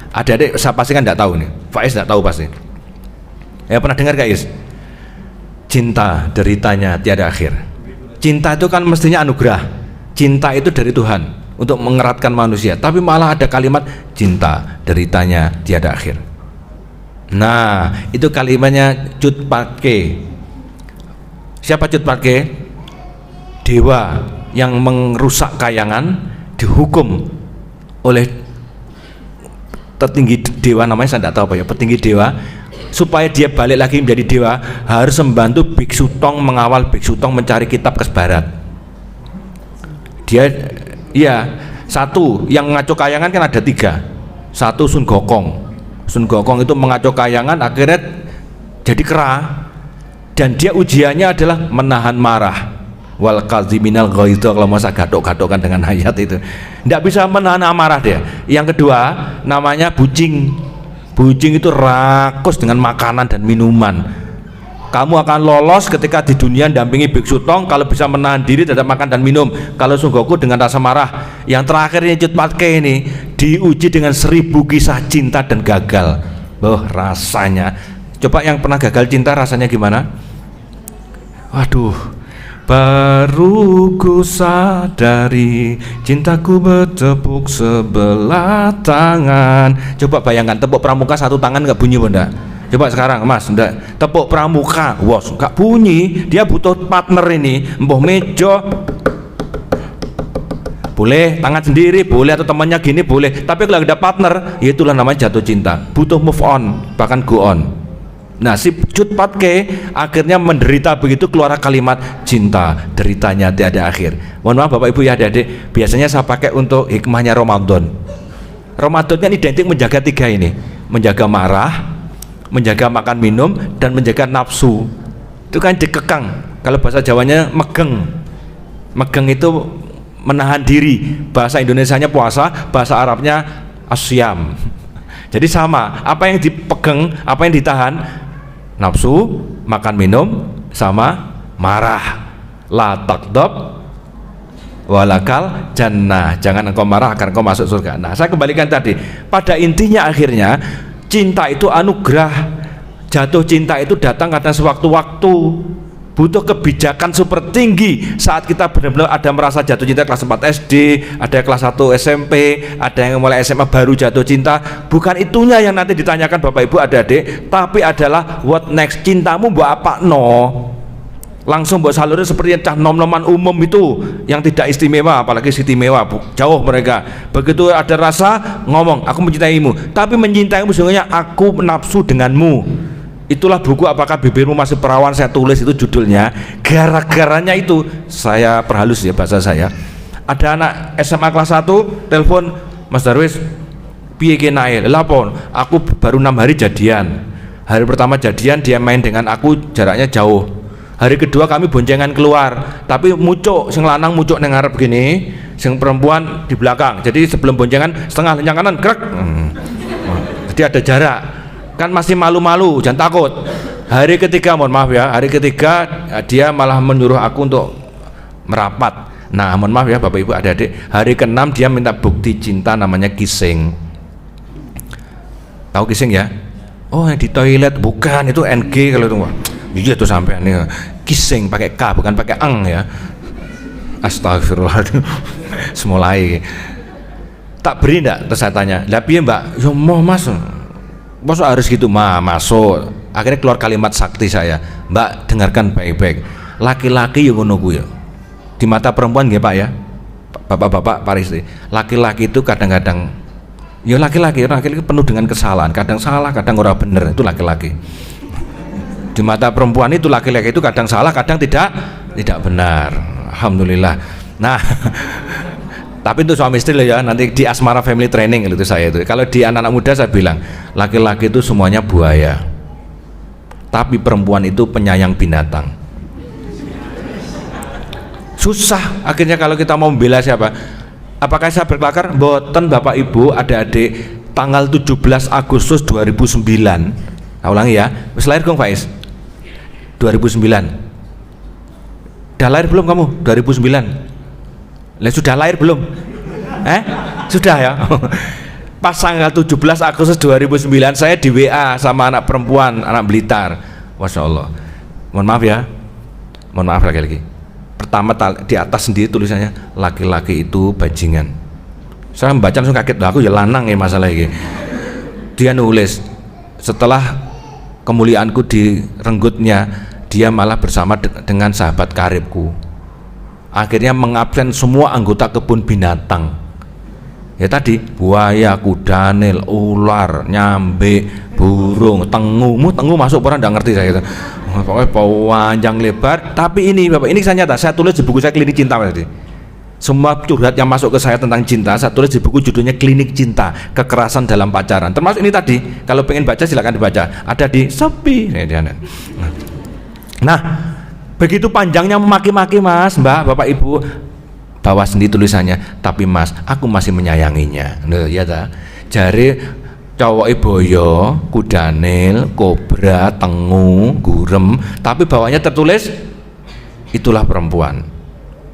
Adik-adik saya pasti kan enggak tahu nih, Faiz enggak tahu pasti ya. Pernah dengar guys? Cinta deritanya tiada akhir. Cinta itu kan mestinya anugerah, cinta itu dari Tuhan untuk mengeratkan manusia, tapi malah ada kalimat cinta deritanya tiada akhir. Nah itu kalimatnya Cut Patke. Siapa Cut Patke? Dewa yang merusak kayangan dihukum oleh tertinggi dewa, namanya saya tidak tahu apa ya, petinggi dewa supaya dia balik lagi menjadi dewa, harus membantu Biksu Tong, mengawal Biksu Tong mencari kitab ke barat. Dia, ya, satu yang ngaco kayangan kan ada 3. Satu Sun Gokong. Sun Gokong itu mengaco kayangan, akhirnya jadi kera, dan dia ujiannya adalah menahan marah. Wal kadziminal ghaidha, kalau masa gadok-gadokkan dengan ayat itu tidak bisa menahan amarah dia. Yang kedua namanya bucing. Bucing itu rakus dengan makanan dan minuman. Kamu akan lolos ketika di dunia dampingi Biksu Tong kalau bisa menahan diri terhadap makan dan minum. Kalau Sun Gokong dengan rasa marah. Yang terakhir ini Cut Patke ini diuji dengan 1000 kisah cinta dan gagal. Rasanya, coba yang pernah gagal cinta rasanya gimana? Waduh, baru ku sadari cintaku bertepuk sebelah tangan. Coba bayangkan tepuk pramuka satu tangan nggak bunyi bunda. Coba sekarang Mas, enggak, tepuk pramuka, wos nggak bunyi. Dia butuh partner ini, mbah mejo boleh, tangan sendiri boleh, atau temannya gini boleh. Tapi kalau ada partner, ya itulah namanya jatuh cinta. Butuh move on, bahkan go on. Nah, si Cut Patke akhirnya menderita begitu, keluar kalimat cinta deritanya tiada akhir. Mohon maaf Bapak Ibu ya adik-adik, biasanya saya pakai untuk hikmahnya Ramadan. Ramadan kan identik menjaga 3 ini, menjaga marah, menjaga makan minum, dan menjaga nafsu. Itu kan dikekang. Kalau bahasa Jawanya megeng. Megeng itu menahan diri. Bahasa Indonesianya puasa, bahasa Arabnya asyam. Jadi sama, apa yang dipegang, apa yang ditahan, nafsu, makan minum, sama marah. La taqdab walakal jannah, jangan engkau marah akan engkau masuk surga. Nah, saya kembalikan tadi, pada intinya akhirnya cinta itu anugerah. Jatuh cinta itu datang karena sewaktu-waktu. Butuh kebijakan super tinggi saat kita benar-benar ada merasa jatuh cinta kelas 4 SD, ada kelas 1 SMP, ada yang mulai SMA baru jatuh cinta. Bukan itunya yang nanti ditanyakan Bapak Ibu adik-adik, tapi adalah what next, cintamu buat apa no? Langsung buat saluran seperti cah nom-noman umum itu yang tidak istimewa, apalagi istimewa, jauh mereka. Begitu ada rasa ngomong aku mencintaimu, tapi mencintaimu sesungguhnya aku nafsu denganmu. Itulah buku Apakah Bibirmu Masih Perawan, saya tulis itu judulnya. Gara-garanya itu saya perhalus ya bahasa saya. Ada anak SMA kelas 1 telepon, Mas Darwis piye ki nae? Lapon, aku baru 6 hari jadian. Hari pertama jadian dia main dengan aku jaraknya jauh. Hari kedua kami boncengan keluar, tapi mucuk sing lanang mucuk nang ngarep gini, sing perempuan di belakang. Jadi sebelum boncengan setengah lencang kanan krek. Jadi ada jarak. Kan masih malu-malu, jangan takut. Hari ketiga, mohon maaf ya, hari ketiga dia malah menyuruh aku untuk merapat. Nah, mohon maaf ya Bapak Ibu adik-adik, hari ke-6 dia minta bukti cinta, namanya kissing. Tahu kissing ya? Oh, yang di toilet, bukan, itu NG kalau itu. Iya tuh sampai nih kissing pakai K bukan pakai eng ya. Astagfirullah. Semulai tak beri enggak? Terus saya tanya, lah piye Mbak? Ya mau Mas. Masuk harus gitu, masuk. Akhirnya keluar kalimat sakti saya, Mbak dengarkan baik-baik. Laki-laki yang ngono ya. Di mata perempuan nggih Pak ya, bapak-bapak Pak Risti. Laki-laki itu kadang-kadang, ya laki-laki penuh dengan kesalahan. Kadang salah, kadang ora bener, itu laki-laki. Di mata perempuan itu laki-laki itu kadang salah, kadang tidak benar. Alhamdulillah. Nah. Tapi itu suami istri ya, nanti di Asmara Family Training itu saya itu. Kalau di anak-anak muda saya bilang, laki-laki itu semuanya buaya, tapi perempuan itu penyayang binatang. Susah akhirnya kalau kita mau membela siapa. Apakah saya berkelakar? Mboten Bapak Ibu adik-adik, tanggal 17 Agustus 2009. Nah, ulangi ya, wis lahir Kong Faiz? 2009. Udah lahir belum kamu? 2009. Sudah lahir belum? Sudah ya. Pas tanggal 17 Agustus 2009 saya di WA sama anak perempuan, anak Blitar. Masya Allah. Mohon maaf ya, mohon maaf lagi-lagi. Pertama di atas sendiri tulisannya laki-laki itu bajingan. Saya membaca langsung kaget, aku ya lanang ya masalah ini. Dia nulis setelah kemuliaanku direnggutnya, dia malah bersama dengan sahabat karibku. Akhirnya mengabsen semua anggota kebun binatang. Ya tadi buaya, kudanil, ular, nyambe, burung, tengu masuk orang nggak ngerti saya itu. Pokoknya panjang lebar. Tapi ini Bapak, ini kisah nyata. Saya tulis di buku saya Klinik Cinta tadi. Semua curhat yang masuk ke saya tentang cinta, saya tulis di buku judulnya Klinik Cinta, Kekerasan dalam Pacaran. Termasuk ini tadi. Kalau pengen baca silakan dibaca. Ada di Shopee. Nah, begitu panjangnya memaki-maki Mas, Mbak, Bapak, Ibu, bawa sendiri tulisannya. Tapi Mas, aku masih menyayanginya. Loh, ya ta. Jari cowok boyo, kudanil, kobra, tengu, gurem, tapi bawahnya tertulis itulah perempuan.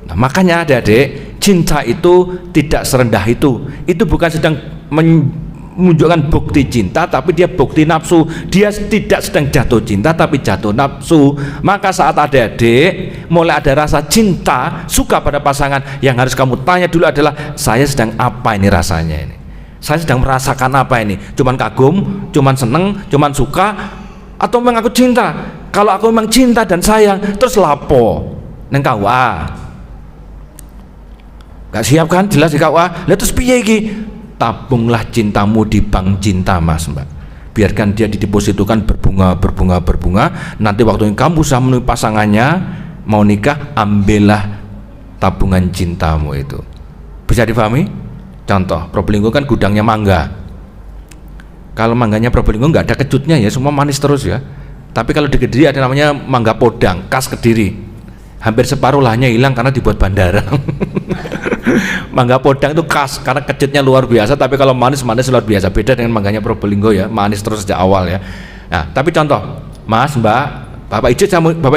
Nah, makanya adik-adik, cinta itu tidak serendah itu. Itu bukan sedang menunjukkan bukti cinta, tapi dia bukti nafsu. Dia tidak sedang jatuh cinta, tapi jatuh nafsu. Maka saat adik-adik mulai ada rasa cinta, suka pada pasangan, yang harus kamu tanya dulu adalah, saya sedang apa ini rasanya ini? Saya sedang merasakan apa ini? Cuman kagum, cuman seneng, cuman suka, atau memang aku cinta? Kalau aku memang cinta dan sayang, terus lapo neng KUA? Gak siap kan? Jelas di KUA. Lah terus piye iki? Tabunglah cintamu di bank cinta Mas, Mbak. Biarkan dia didepositukan berbunga. Nanti waktu yang kamu sudah menemui pasangannya, mau nikah, ambillah tabungan cintamu itu. Bisa dipahami? Contoh, Probolinggo kan gudangnya mangga. Kalau mangganya Probolinggo nggak ada kecutnya ya, semua manis terus ya. Tapi kalau di Kediri ada namanya mangga podang, khas Kediri. Hampir separuh lahnya hilang karena dibuat bandara. Mangga podang itu khas karena kecutnya luar biasa, tapi kalau manis luar biasa. Beda dengan mangganya Probolinggo ya, manis terus sejak awal ya. Nah, tapi contoh, Mas, Mbak, Bapak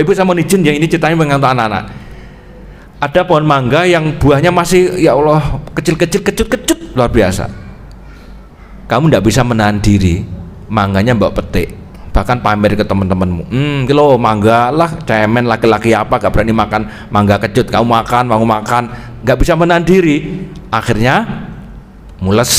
Ibu saya mau izin ya, ini ceritanya mengenai anak-anak. Ada pohon mangga yang buahnya masih, ya Allah, kecil-kecil, kecut luar biasa. Kamu tidak bisa menahan diri, mangganya mbak petik, bahkan pamer ke teman-temanmu. Kilo mangga lah, cemen laki-laki apa gak berani makan mangga kecut. Kamu makan, mau makan, nggak bisa menahan diri. Akhirnya mules,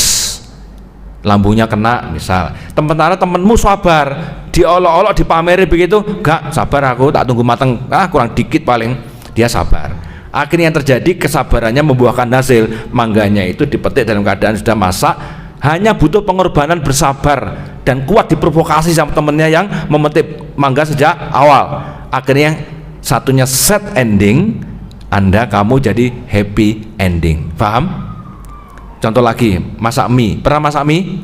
lambungnya kena. Misal sementara temenmu sabar, diolok-olok, dipameri begitu, gak sabar aku, tak tunggu mateng, kurang dikit paling. Dia sabar. Akhirnya yang terjadi, kesabarannya membuahkan hasil. Mangganya itu dipetik dalam keadaan sudah masak, hanya butuh pengorbanan bersabar dan kuat diprovokasi sama temennya yang memetik mangga sejak awal. Akhirnya satunya sad ending, kamu jadi happy ending. Paham? Contoh lagi, masak mie. Pernah masak mie?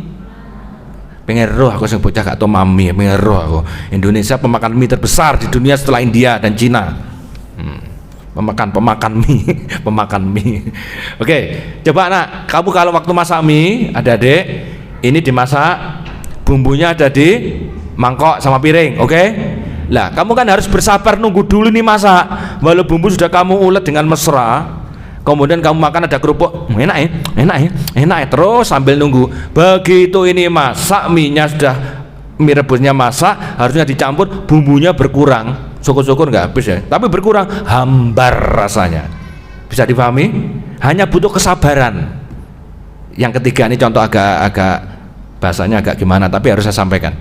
Pengen roh aku sing bocah gak tau mami, pengen roh aku. Indonesia pemakan mie terbesar di dunia setelah India dan Cina. Pemakan mie. Oke, coba nak, kamu kalau waktu masak mie, adik-adik, ini dimasak, bumbunya ada di mangkok sama piring, oke? Lah, kamu kan harus bersabar nunggu dulu nih masak. Walau bumbu sudah kamu ulet dengan mesra, kemudian kamu makan ada kerupuk, enak ya, terus sambil nunggu. Begitu ini masak, mie-nya sudah, mie rebusnya masak, harusnya dicampur, bumbunya berkurang. Syukur-syukur nggak habis ya, tapi berkurang, hambar rasanya. Bisa dipahami? Hanya butuh kesabaran. Yang ketiga ini contoh agak bahasanya agak gimana, tapi harus saya sampaikan.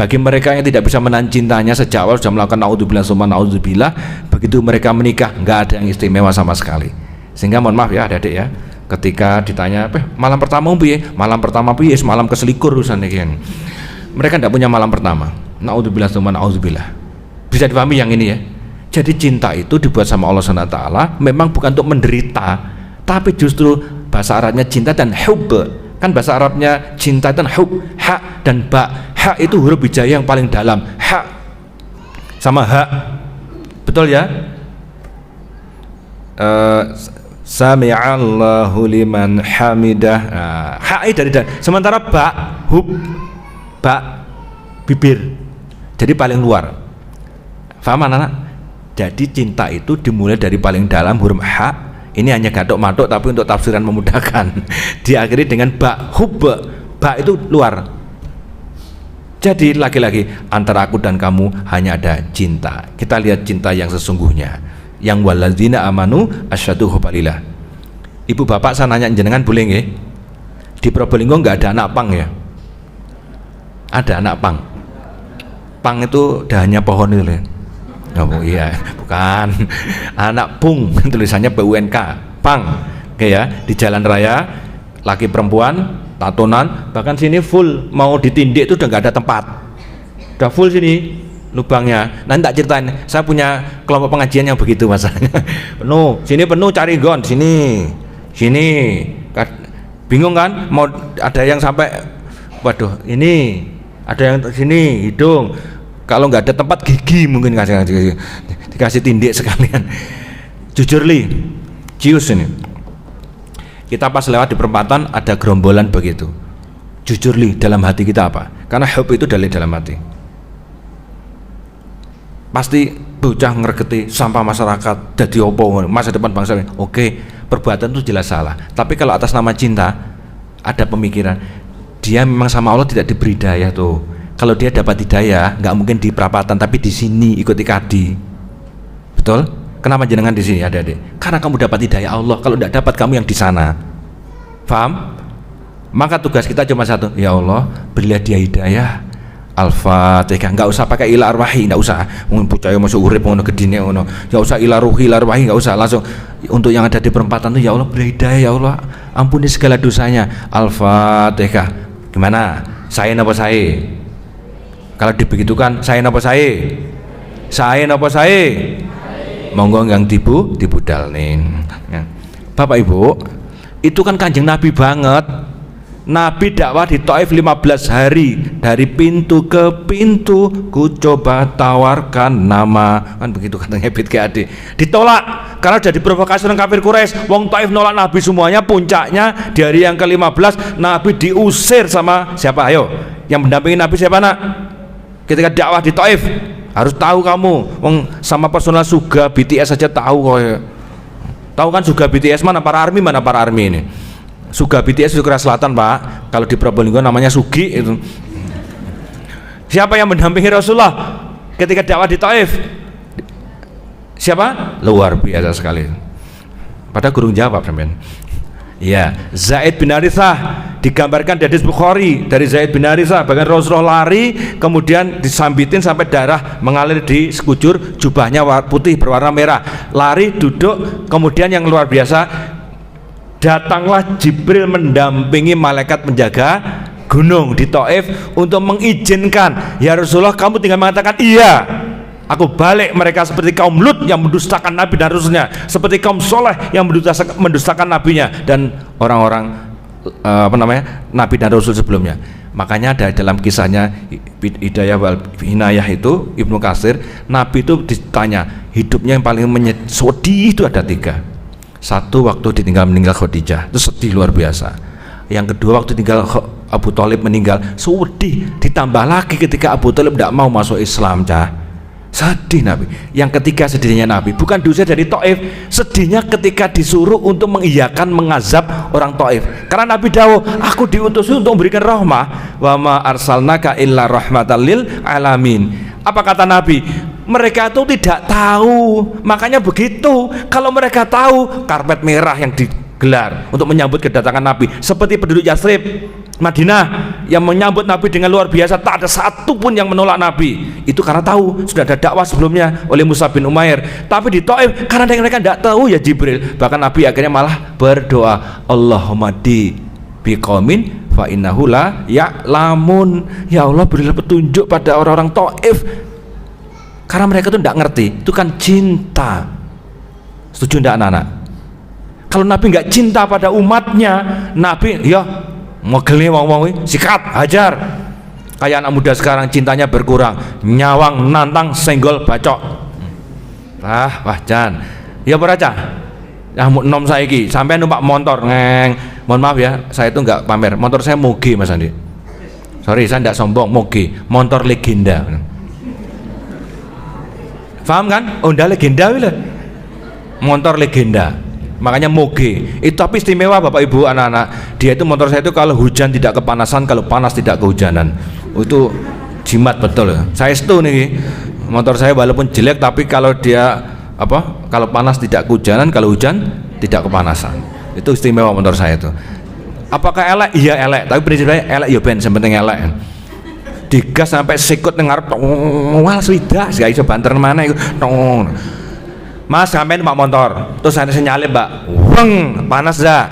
Bagi mereka yang tidak bisa menahan cintanya sejak awal sudah melakukan naudzubillah summa naudzubillah, begitu mereka menikah nggak ada yang istimewa sama sekali. Sehingga mohon maaf ya adik-adik ya, ketika ditanya malam pertama piye? Malam pertama piye? Malam keselikur urusan iki. Mereka tidak punya malam pertama. Naudzubillah summa naudzubillah. Bisa dipahami yang ini ya. Jadi cinta itu dibuat sama Allah SWT memang bukan untuk menderita, tapi justru bahasa Arabnya cinta dan hub. Kan bahasa Arabnya cinta dan hub, ha dan ba. Ha itu huruf hijaya yang paling dalam. Ha sama ha. Betul ya? Sami'allahu liman hamidah. Ha dari dan. Sementara ba, hub, ba bibir. Jadi paling luar. Faham anak? Jadi cinta itu dimulai dari paling dalam huruf ha. Ini hanya gatok-matok tapi untuk tafsiran memudahkan. Diakhiri dengan ba, hub. Ba itu luar. Jadi lagi-lagi antara aku dan kamu hanya ada cinta. Kita lihat cinta yang sesungguhnya. Yang waladzina amanu asyadu hubbalillah. Ibu bapak saya nanya jenengan boleh nggih? Di Probolinggo nggak ada anak pang ya? Ada anak pang. Pang itu dahannya pohon itu ya. Oh iya, bukan. Anak pung, tulisannya PUNK, pang. Oke ya, di jalan raya laki perempuan, tatonan, bahkan sini full, mau ditindik itu udah nggak ada tempat, udah full sini lubangnya. Nanti tak ceritain, saya punya kelompok pengajian yang begitu masalahnya. Penuh, sini penuh, cari gon, sini, bingung kan, mau ada yang sampai, waduh, ini, ada yang sini hidung, kalau nggak ada tempat gigi mungkin dikasih tindik sekalian. Jujur li, cius ini. Kita pas lewat di perempatan ada gerombolan begitu. Jujur li, dalam hati kita apa? Karena hub itu dari dalam hati. Pasti bocah ngergeti sampah masyarakat, jadi opo masa depan bangsa ini. Oke, perbuatan itu jelas salah. Tapi kalau atas nama cinta ada pemikiran, dia memang sama Allah tidak diberi daya tuh. Kalau dia dapat hidayah, nggak mungkin di perapatan, tapi di sini ikuti kadi. Betul? Kenapa jenengan di sini adik-adik? Karena kamu dapat hidayah Allah. Kalau tidak dapat, kamu yang di sana. Paham? Maka tugas kita cuma satu. Ya Allah, berilah dia hidayah. Al-Fatihah. Nggak usah pakai ila arwahi, nggak usah. Mungkin percaya masuk urip ngono gedine ngono. Nggak usah ila ruhi, ila arwahi, nggak usah. Langsung untuk yang ada di perempatan itu, ya Allah berilah hidayah, ya Allah ampuni segala dosanya. Al-Fatihah. Gimana? Saya napa saya? Kalau dibegitukan, saya napa saya? Saya napa saya? Monggo yang dibudal nih ya. Bapak Ibu, itu kan kanjeng Nabi banget. Nabi dakwah di Taif 15 hari, dari pintu ke pintu ku coba tawarkan nama, kan begitu katanya BKAD. Ditolak karena jadi provokasi orang kafir Quraisy. Wong Taif nolak Nabi semuanya. Puncaknya di hari yang ke-15 Nabi diusir sama siapa? Ayo, yang mendampingi Nabi siapa nak? Ketika dakwah di Taif, harus tahu kamu, wong sama personal Suga BTS saja tahu kok ya. Tahu kan Suga BTS mana para army ini. Suga BTS Sugra Selatan Pak. Kalau di Probolinggo namanya Sugi itu. Siapa yang mendampingi Rasulullah ketika dakwah di Taif? Siapa? Luar biasa sekali. Pada gurung jawab sampean. Ya, Zaid bin Harithah digambarkan di hadis Bukhari dari Zaid bin Harithah, bahkan Rasulullah lari kemudian disambitin sampai darah mengalir di sekujur jubahnya putih berwarna merah, lari duduk, kemudian yang luar biasa datanglah Jibril mendampingi malaikat penjaga gunung di Taif untuk mengizinkan, ya Rasulullah kamu tinggal mengatakan iya, aku balik mereka seperti kaum Lut yang mendustakan Nabi dan Rasulnya, seperti kaum Soleh yang mendustakan Nabinya dan orang-orang Nabi dan Rasul sebelumnya. Makanya ada dalam kisahnya Hidayah wal Hinayah itu Ibnu Katsir, Nabi itu ditanya hidupnya yang paling sedih itu ada 3. Satu, waktu meninggal Khadijah, itu sedih luar biasa. Yang kedua, waktu tinggal Abu Thalib meninggal, sedih. Ditambah lagi ketika Abu Thalib tidak mau masuk Islam, sedih Nabi. Yang ketiga sedihnya Nabi bukan diusir dari Taif, sedihnya ketika disuruh untuk mengiyakan mengazab orang Taif. Karena Nabi dawuh, aku diutus untuk memberikan rahmah, wa ma arsalnaka illa rahmatan lil alamin. Apa kata Nabi? Mereka itu tidak tahu, makanya begitu. Kalau mereka tahu, karpet merah yang digelar untuk menyambut kedatangan Nabi, seperti penduduk Yathrib Madinah yang menyambut Nabi dengan luar biasa, tak ada satu pun yang menolak Nabi. Itu karena tahu sudah ada dakwah sebelumnya oleh Musa bin Umair. Tapi di Taif karena mereka tidak tahu, ya Jibril, bahkan Nabi akhirnya malah berdoa, Allahumma di biqaumin fa innahu la ya'lamun. Ya Allah berilah petunjuk pada orang-orang Taif, karena mereka itu tidak ngerti. Itu kan cinta. Setuju tidak anak-anak? Kalau Nabi nggak cinta pada umatnya, Nabi ya mogelnya wong-wong sikat hajar. Kayak anak muda sekarang cintanya berkurang, nyawang nantang senggol bacok. Wah Jan ya beraca ya nom saiki sampai numpak motor ngeng. Mohon maaf ya, saya itu nggak pamer, motor saya Moge Mas Andi, sorry saya tidak sombong, Moge motor legenda. Paham kan? Honda legenda wile, motor legenda, makanya Moge itu. Tapi istimewa Bapak Ibu anak-anak, dia itu motor saya itu kalau hujan tidak kepanasan, kalau panas tidak kehujanan. Itu jimat betul ya. Saya setuju nih motor saya walaupun jelek, tapi kalau dia kalau panas tidak kehujanan, kalau hujan tidak kepanasan. Itu istimewa motor saya itu. Apakah elek? Iya elek, tapi prinsipnya elek ya ben, penting elek. Digas sampai sikut ngarep wal swidak gak iso banter mana iku. Mas sampean numpak motor, terus saya sinyalin Mbak, weng panas dah.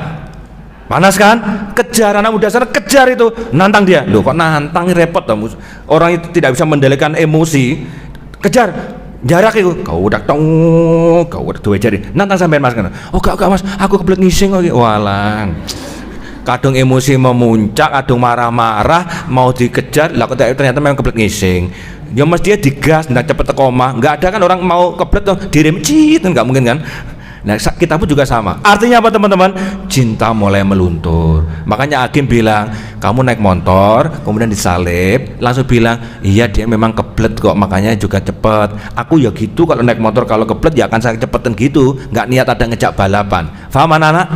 Panas kan? Kejar anak muda sana, kejar itu, nantang dia. Loh kok nantang, repot dong. Orang itu tidak bisa mengendalikan emosi. Kejar, jarak itu. Kau udah dua jari. Nantang sampai Mas kan. Oh gak Mas, aku kebelet ngising kok. Walang. Kadung emosi memuncak, kadung marah-marah, mau dikejar, lah ternyata memang kebelet ngising. Ya mesti dia digas, ndak cepet teko omah. Enggak ada kan orang mau kebelet tuh direm cit, enggak mungkin kan. Nah, kita pun juga sama. Artinya apa teman-teman? Cinta mulai meluntur. Makanya Hakim bilang, kamu naik motor, kemudian disalib, langsung bilang, iya dia memang kebelet kok, makanya juga cepet. Aku ya gitu, kalau naik motor kalau kebelet ya akan saya cepetin gitu. Nggak niat ada ngejak balapan. Faham anak-anak?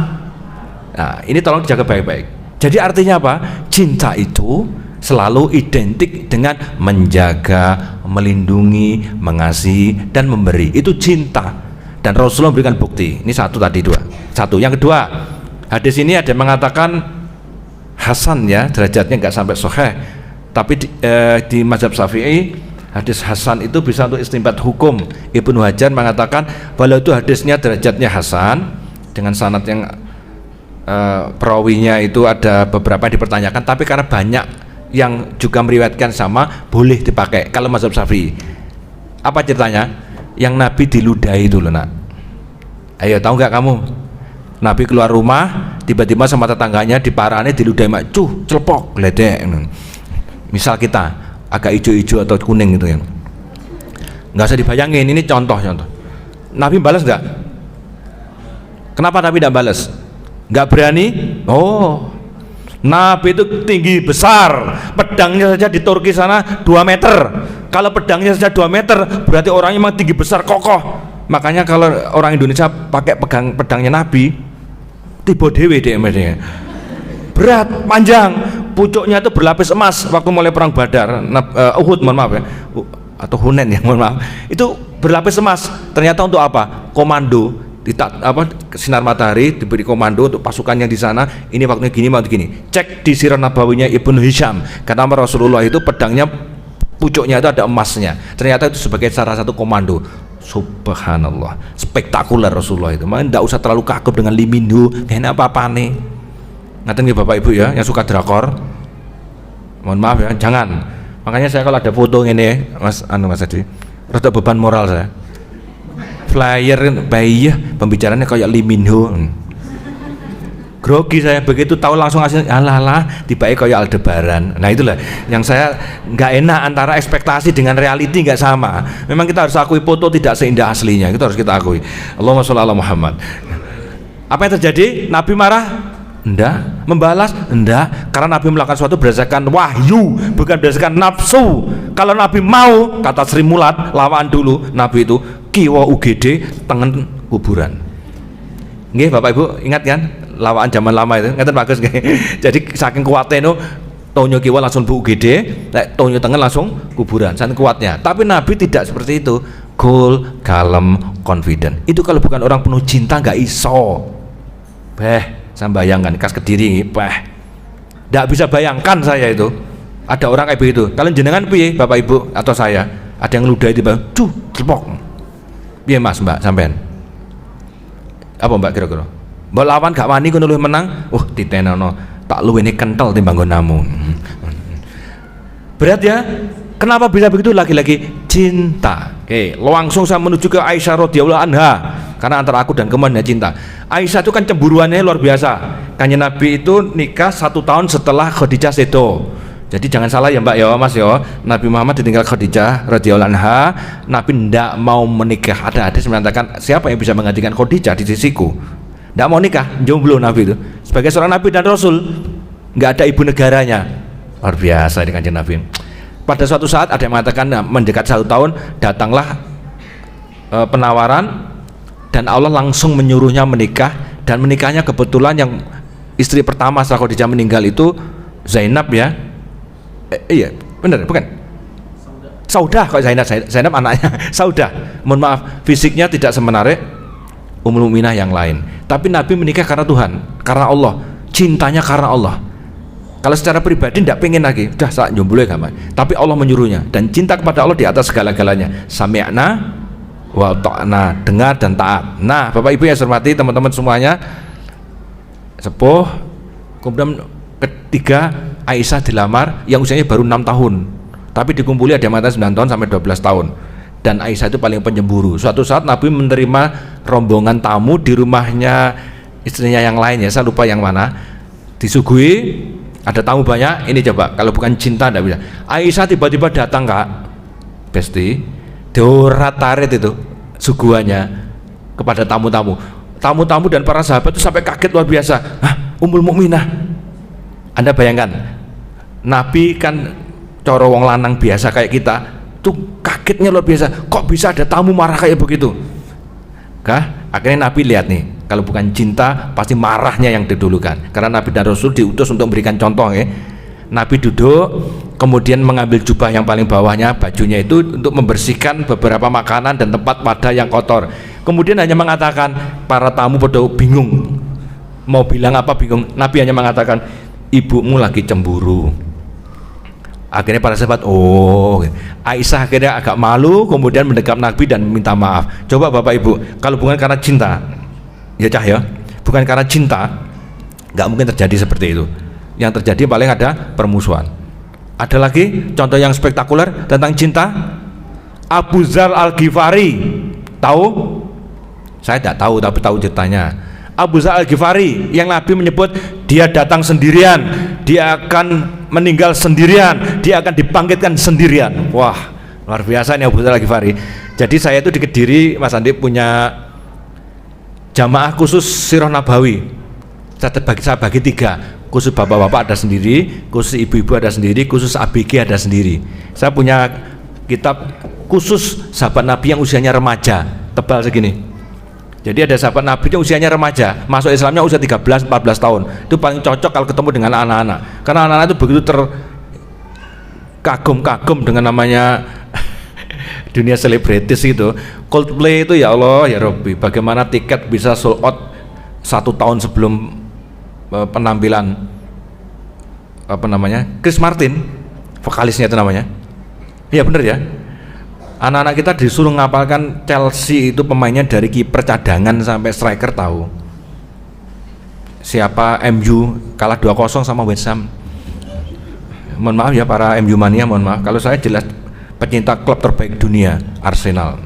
Nah, ini tolong dijaga baik-baik. Jadi artinya apa? Cinta itu selalu identik dengan menjaga, melindungi, mengasihi, dan memberi. Itu cinta. Dan Rasulullah memberikan bukti. Ini satu tadi, dua. Satu. Yang kedua, hadis ini ada yang mengatakan Hasan ya, derajatnya nggak sampai sahih. Tapi di mazhab Syafi'i hadis Hasan itu bisa untuk istinbat hukum. Ibnu Hajar mengatakan bahwa itu hadisnya derajatnya Hasan dengan sanad yang perawinya itu ada beberapa yang dipertanyakan, tapi karena banyak yang juga meriwayatkan sama, boleh dipakai kalau mazhab Syafi'i. Apa ceritanya? Yang Nabi diludahi itu loh nak. Ayo tahu nggak kamu? Nabi keluar rumah, tiba-tiba sama tetangganya diparani diludahi mak, celepok, ledek. Misal kita agak hijau-hijau atau kuning gitu ya. Nggak usah dibayangin, ini contoh. Nabi balas nggak? Kenapa Nabi tidak balas? Nggak berani? Oh, Nabi itu tinggi besar, pedangnya saja di Turki sana 2 meter. Kalau pedangnya saja 2 meter, berarti orangnya memang tinggi besar, kokoh. Makanya kalau orang Indonesia pakai pegang pedangnya Nabi, tiba dewe deh, berat, panjang, pucuknya itu berlapis emas. Waktu mulai perang Badar, Uhud, mohon maaf ya, atau Hunain ya, mohon maaf, itu berlapis emas. Ternyata untuk apa? Komando. Sinar matahari diberi komando untuk pasukan yang di sana. Ini waktunya gini, waktu gini. Cek di Sirah Nabawinya Ibnu Hisham, kata Rasulullah itu pedangnya pucuknya itu ada emasnya. Ternyata itu sebagai salah satu komando. Subhanallah, spektakuler Rasulullah itu. Makanya tidak usah terlalu kagum dengan liminhu, enak apa-apa nih. Ngatain nih Bapak Ibu ya, yang suka drakor, mohon maaf ya, jangan. Makanya saya kalau ada foto ini, Mas Adi, rada beban moral saya. Flyer bayi pembicaraannya kayak Lee Min Ho. Grogi saya begitu tahu langsung asli alah tiba-tiba kayak Aldebaran. Nah itulah yang saya nggak enak, antara ekspektasi dengan reality nggak sama. Memang kita harus akui foto tidak seindah aslinya, itu harus kita akui. Allahumma sholli ala Muhammad. Apa yang terjadi? Nabi marah? Enggak. Membalas? Enggak. Karena Nabi melakukan sesuatu berdasarkan wahyu, bukan berdasarkan nafsu. Kalau Nabi mau, kata Sri Mulat lawan dulu, Nabi itu kiwa UGD tengen kuburan. Nggih Bapak Ibu ingat kan lawaan zaman lama itu, ngeten bagus nggih. Jadi saking kuatnya itu tonyo kiwa langsung bu UGD, nek tonyo tengen langsung kuburan, saking kuatnya. Tapi Nabi tidak seperti itu, cool, kalem, confident. Itu kalau bukan orang penuh cinta nggak iso. Saya bayangkan kas Kediri, nggak bisa bayangkan saya itu ada orang kayak begitu. Kalian jenengan piye Bapak Ibu atau saya? Ada yang ludahi tiba, cepok. Piye Mas Mbak sampean? Apa Mbak kira-kira? Mbak lawan gak wani kono luwih menang? Ditenono tak luwih ini kental timbang nggonamu. Berat ya? Kenapa bisa begitu? Lagi-lagi cinta. Oke, langsung saya menuju ke Aisyah radhiyallahu anha. Karena antara aku dan kamu hanya cinta. Aisyah itu kan cemburuannya luar biasa. Kanjeng Nabi itu nikah 1 tahun setelah Khadijah sedo. Jadi jangan salah ya Mbak ya Mas ya, Nabi Muhammad ditinggal Khadijah radhiyallahu anha. Nabi tidak mau menikah. Ada hadis mengatakan siapa yang bisa menggantikan Khadijah di sisiku. Tidak mau nikah, jomblo Nabi itu. Sebagai seorang Nabi dan Rasul, nggak ada ibu negaranya. Luar biasa di Kanjeng Nabi. Pada suatu saat ada yang mengatakan mendekat 1 tahun datanglah penawaran dan Allah langsung menyuruhnya menikah, dan menikahnya kebetulan yang istri pertama setelah Khadijah meninggal itu Zainab ya. Iya, benar, bukan? Saudah kok Zainab anaknya Saudah. Mohon maaf, fisiknya tidak semenarik Ummul Mukminah yang lain. Tapi Nabi menikah karena Tuhan, karena Allah, cintanya karena Allah. Kalau secara pribadi tidak pengen lagi, udah saat jomblo ya gampang. Tapi Allah menyuruhnya, dan cinta kepada Allah di atas segala-galanya. Sami'na wa ta'na, dengar dan taat. Nah, Bapak Ibu yang saya hormati, teman-teman semuanya, sepuh Kemudian ketiga, Aisyah dilamar yang usianya baru 6 tahun, tapi dikumpuli ada yang mengatakan 9 tahun sampai 12 tahun. Dan Aisyah itu paling penyemburu. Suatu saat Nabi menerima rombongan tamu di rumahnya istrinya yang lain, ya saya lupa yang mana. Disuguhi, ada tamu banyak, ini coba kalau bukan cinta tidak bisa. Aisyah tiba-tiba datang, Kak Besti, diorat-arit itu suguhannya kepada tamu-tamu dan para sahabat itu sampai kaget luar biasa. Hah, Ummul Mukminah. Anda bayangkan, Nabi kan coro wong lanang biasa kayak kita tuh kagetnya luar biasa, kok bisa ada tamu marah kayak begitu. Akhirnya Nabi lihat nih, kalau bukan cinta pasti marahnya yang didulukan, karena Nabi dan Rasul diutus untuk memberikan contoh ya. Nabi duduk, kemudian mengambil jubah yang paling bawahnya, bajunya itu untuk membersihkan beberapa makanan dan tempat wadah yang kotor. Kemudian hanya mengatakan, para tamu pada bingung mau bilang apa, bingung. Nabi hanya mengatakan, ibumu lagi cemburu. Akhirnya para sahabat, Aisyah akhirnya agak malu, kemudian mendekap Nabi dan minta maaf. Coba Bapak Ibu, kalau bukan karena cinta, ya Cah ya, bukan karena cinta, nggak mungkin terjadi seperti itu. Yang terjadi paling ada permusuhan. Ada lagi contoh yang spektakuler tentang cinta, Abu Dzar Al-Ghifari, tahu? Saya tidak tahu, tapi tahu ceritanya. Abu Dzar Al-Ghifari yang Nabi menyebut dia datang sendirian, dia akan meninggal sendirian, dia akan dibangkitkan sendirian. Wah, luar biasa nih Abu Dzar Al-Ghifari. Jadi saya itu di Kediri, Mas Andi, punya jamaah khusus Sirah Nabawi. Saya bagi 3, khusus bapak-bapak ada sendiri, khusus ibu-ibu ada sendiri, khusus ABG ada sendiri. Saya punya kitab khusus sahabat Nabi yang usianya remaja, tebal segini. Jadi ada sahabat Nabi yang usianya remaja, masuk Islamnya usia 13-14 tahun. Itu paling cocok kalau ketemu dengan anak-anak, karena anak-anak itu begitu terkagum-kagum dengan namanya dunia selebritis itu. Coldplay itu, ya Allah ya Rabbi, bagaimana tiket bisa sold out 1 tahun sebelum penampilan apa namanya, Chris Martin, vokalisnya itu namanya. Iya bener ya. Anak-anak kita disuruh ngapalkan Chelsea itu pemainnya dari kiper cadangan sampai striker tahu. Siapa MU kalah 2-0 sama West Ham. Mohon maaf ya para MU mania, mohon maaf. Kalau saya jelas pecinta klub terbaik dunia, Arsenal.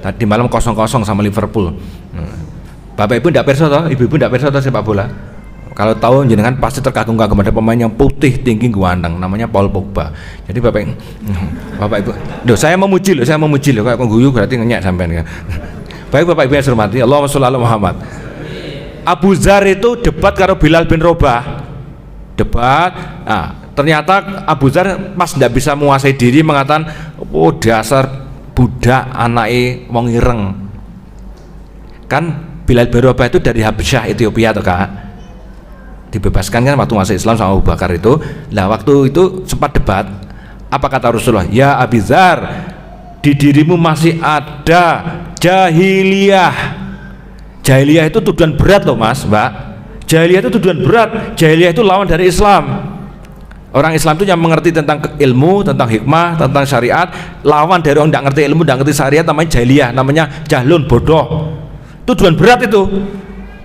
Tadi malam 0-0 sama Liverpool. Bapak Ibu tidak perso toh, Ibu-ibu tidak perso toh sepak bola. Kalau tahu jenengan pasti terkagum-kagum ada pemain yang putih, tinggi, ganteng, namanya Paul Pogba. Jadi Bapak Ibu, saya memuji loh, kayak pengguyu berarti ngenyek sampean kan. Baik Bapak Ibu yang saya hormati, Allahumma sholli ala Muhammad. Abu Dzar itu debat karo Bilal bin Rabah. Ternyata Abu Dzar pas tidak bisa menguasai diri mengatakan, dasar budak anake wong ireng. Kan Bilal bin Rabah itu dari Habasyah, Ethiopia tuh Kak. Dibebaskan kan waktu masuk Islam sama Abu Bakar itu. Nah waktu itu sempat debat, apa kata Rasulullah? Ya Abu Dzar, di dirimu masih ada jahiliyah. Jahiliyah itu tuduhan berat loh Mas, Mbak. Jahiliyah itu tuduhan berat. Jahiliyah itu lawan dari Islam. Orang Islam itu yang mengerti tentang ilmu, tentang hikmah, tentang syariat. Lawan dari orang tidak ngerti ilmu, tidak ngerti syariat, namanya jahiliyah, namanya jahlun, bodoh. Tuduhan berat itu.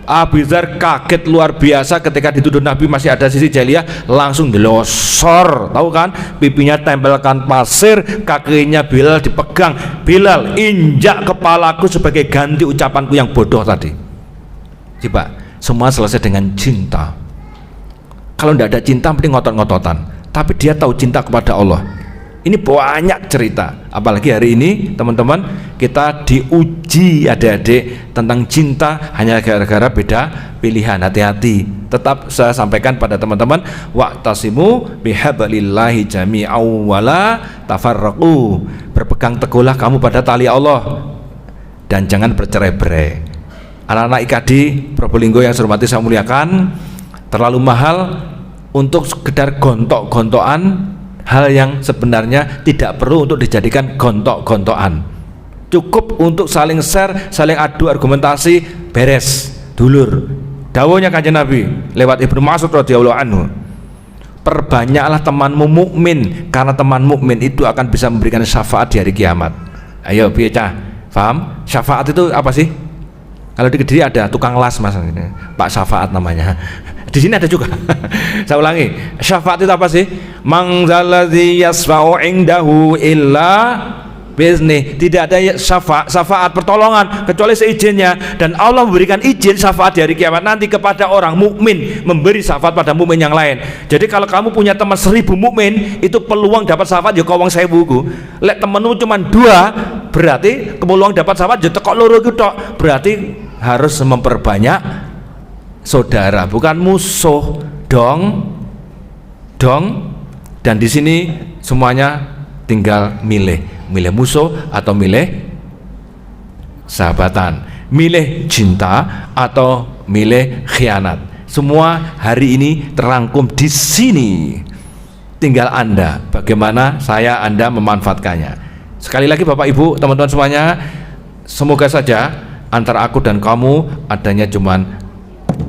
Abu Dzar kaget luar biasa ketika dituduh Nabi masih ada sisi jahiliyah, langsung dilosor, tahu kan, pipinya tempelkan pasir, kakinya Bilal dipegang. Bilal, injak kepalaku sebagai ganti ucapanku yang bodoh tadi. Coba, semua selesai dengan cinta. Kalau tidak ada cinta mending ngotot-ngototan, tapi dia tahu cinta kepada Allah. Ini banyak cerita, apalagi hari ini teman-teman kita diuji adik-adik tentang cinta hanya gara-gara beda pilihan. Hati-hati, tetap saya sampaikan pada teman-teman, wa'tasimu bihablillahi jami'an wala tafarraqu. Berpegang teguhlah kamu pada tali Allah dan jangan bercerai-berai. Anak-anak IKD Probolinggo yang saya hormati, saya muliakan, terlalu mahal untuk sekedar gontok-gontokan, hal yang sebenarnya tidak perlu untuk dijadikan gontok-gontokan. Cukup untuk saling share, saling adu argumentasi, beres, dulur. Dawuhnya Kanjeng Nabi lewat Ibnu Mas'ud radhiyallahu anhu, perbanyaklah temanmu mukmin, karena teman mukmin itu akan bisa memberikan syafaat di hari kiamat. Ayo piye cah? Paham? Syafaat itu apa sih? Kalau di Kediri ada tukang las Mas, Pak Syafaat namanya. Di sini ada juga. Saya ulangi, syafaat itu apa sih? Man dzalladzi yasfa'u indahu illa bi'izni. Tidak ada syafaat pertolongan kecuali seizinnya, dan Allah memberikan izin syafaat di hari kiamat nanti kepada orang mukmin, memberi syafaat pada mukmin yang lain. Jadi kalau kamu punya teman 1000 mukmin, itu peluang dapat syafaat ya kawang 1000 ku. Lek temenmu cuma 2, berarti peluang dapat syafaat ya tekok loro ku tok. Berarti harus memperbanyak saudara, bukan musuh dong. Dan di sini semuanya tinggal milih musuh atau milih sahabatan, milih cinta atau milih khianat. Semua hari ini terangkum di sini. Tinggal Anda bagaimana Anda memanfaatkannya. Sekali lagi Bapak Ibu, teman-teman semuanya, semoga saja antara aku dan kamu adanya cuman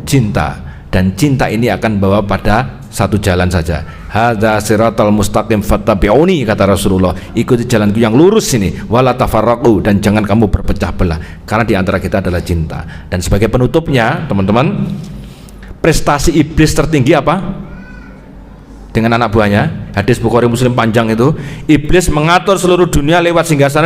cinta, dan cinta ini akan bawa pada satu jalan saja. Hadza siratal mustaqim fattabi'uni, kata Rasulullah, ikuti jalanku yang lurus ini, wala tafarraqu, dan jangan kamu berpecah belah, karena di antara kita adalah cinta. Dan sebagai penutupnya, teman-teman, prestasi iblis tertinggi apa? Dengan anak buahnya. Hadis Bukhari Muslim panjang itu, iblis mengatur seluruh dunia lewat singgasana di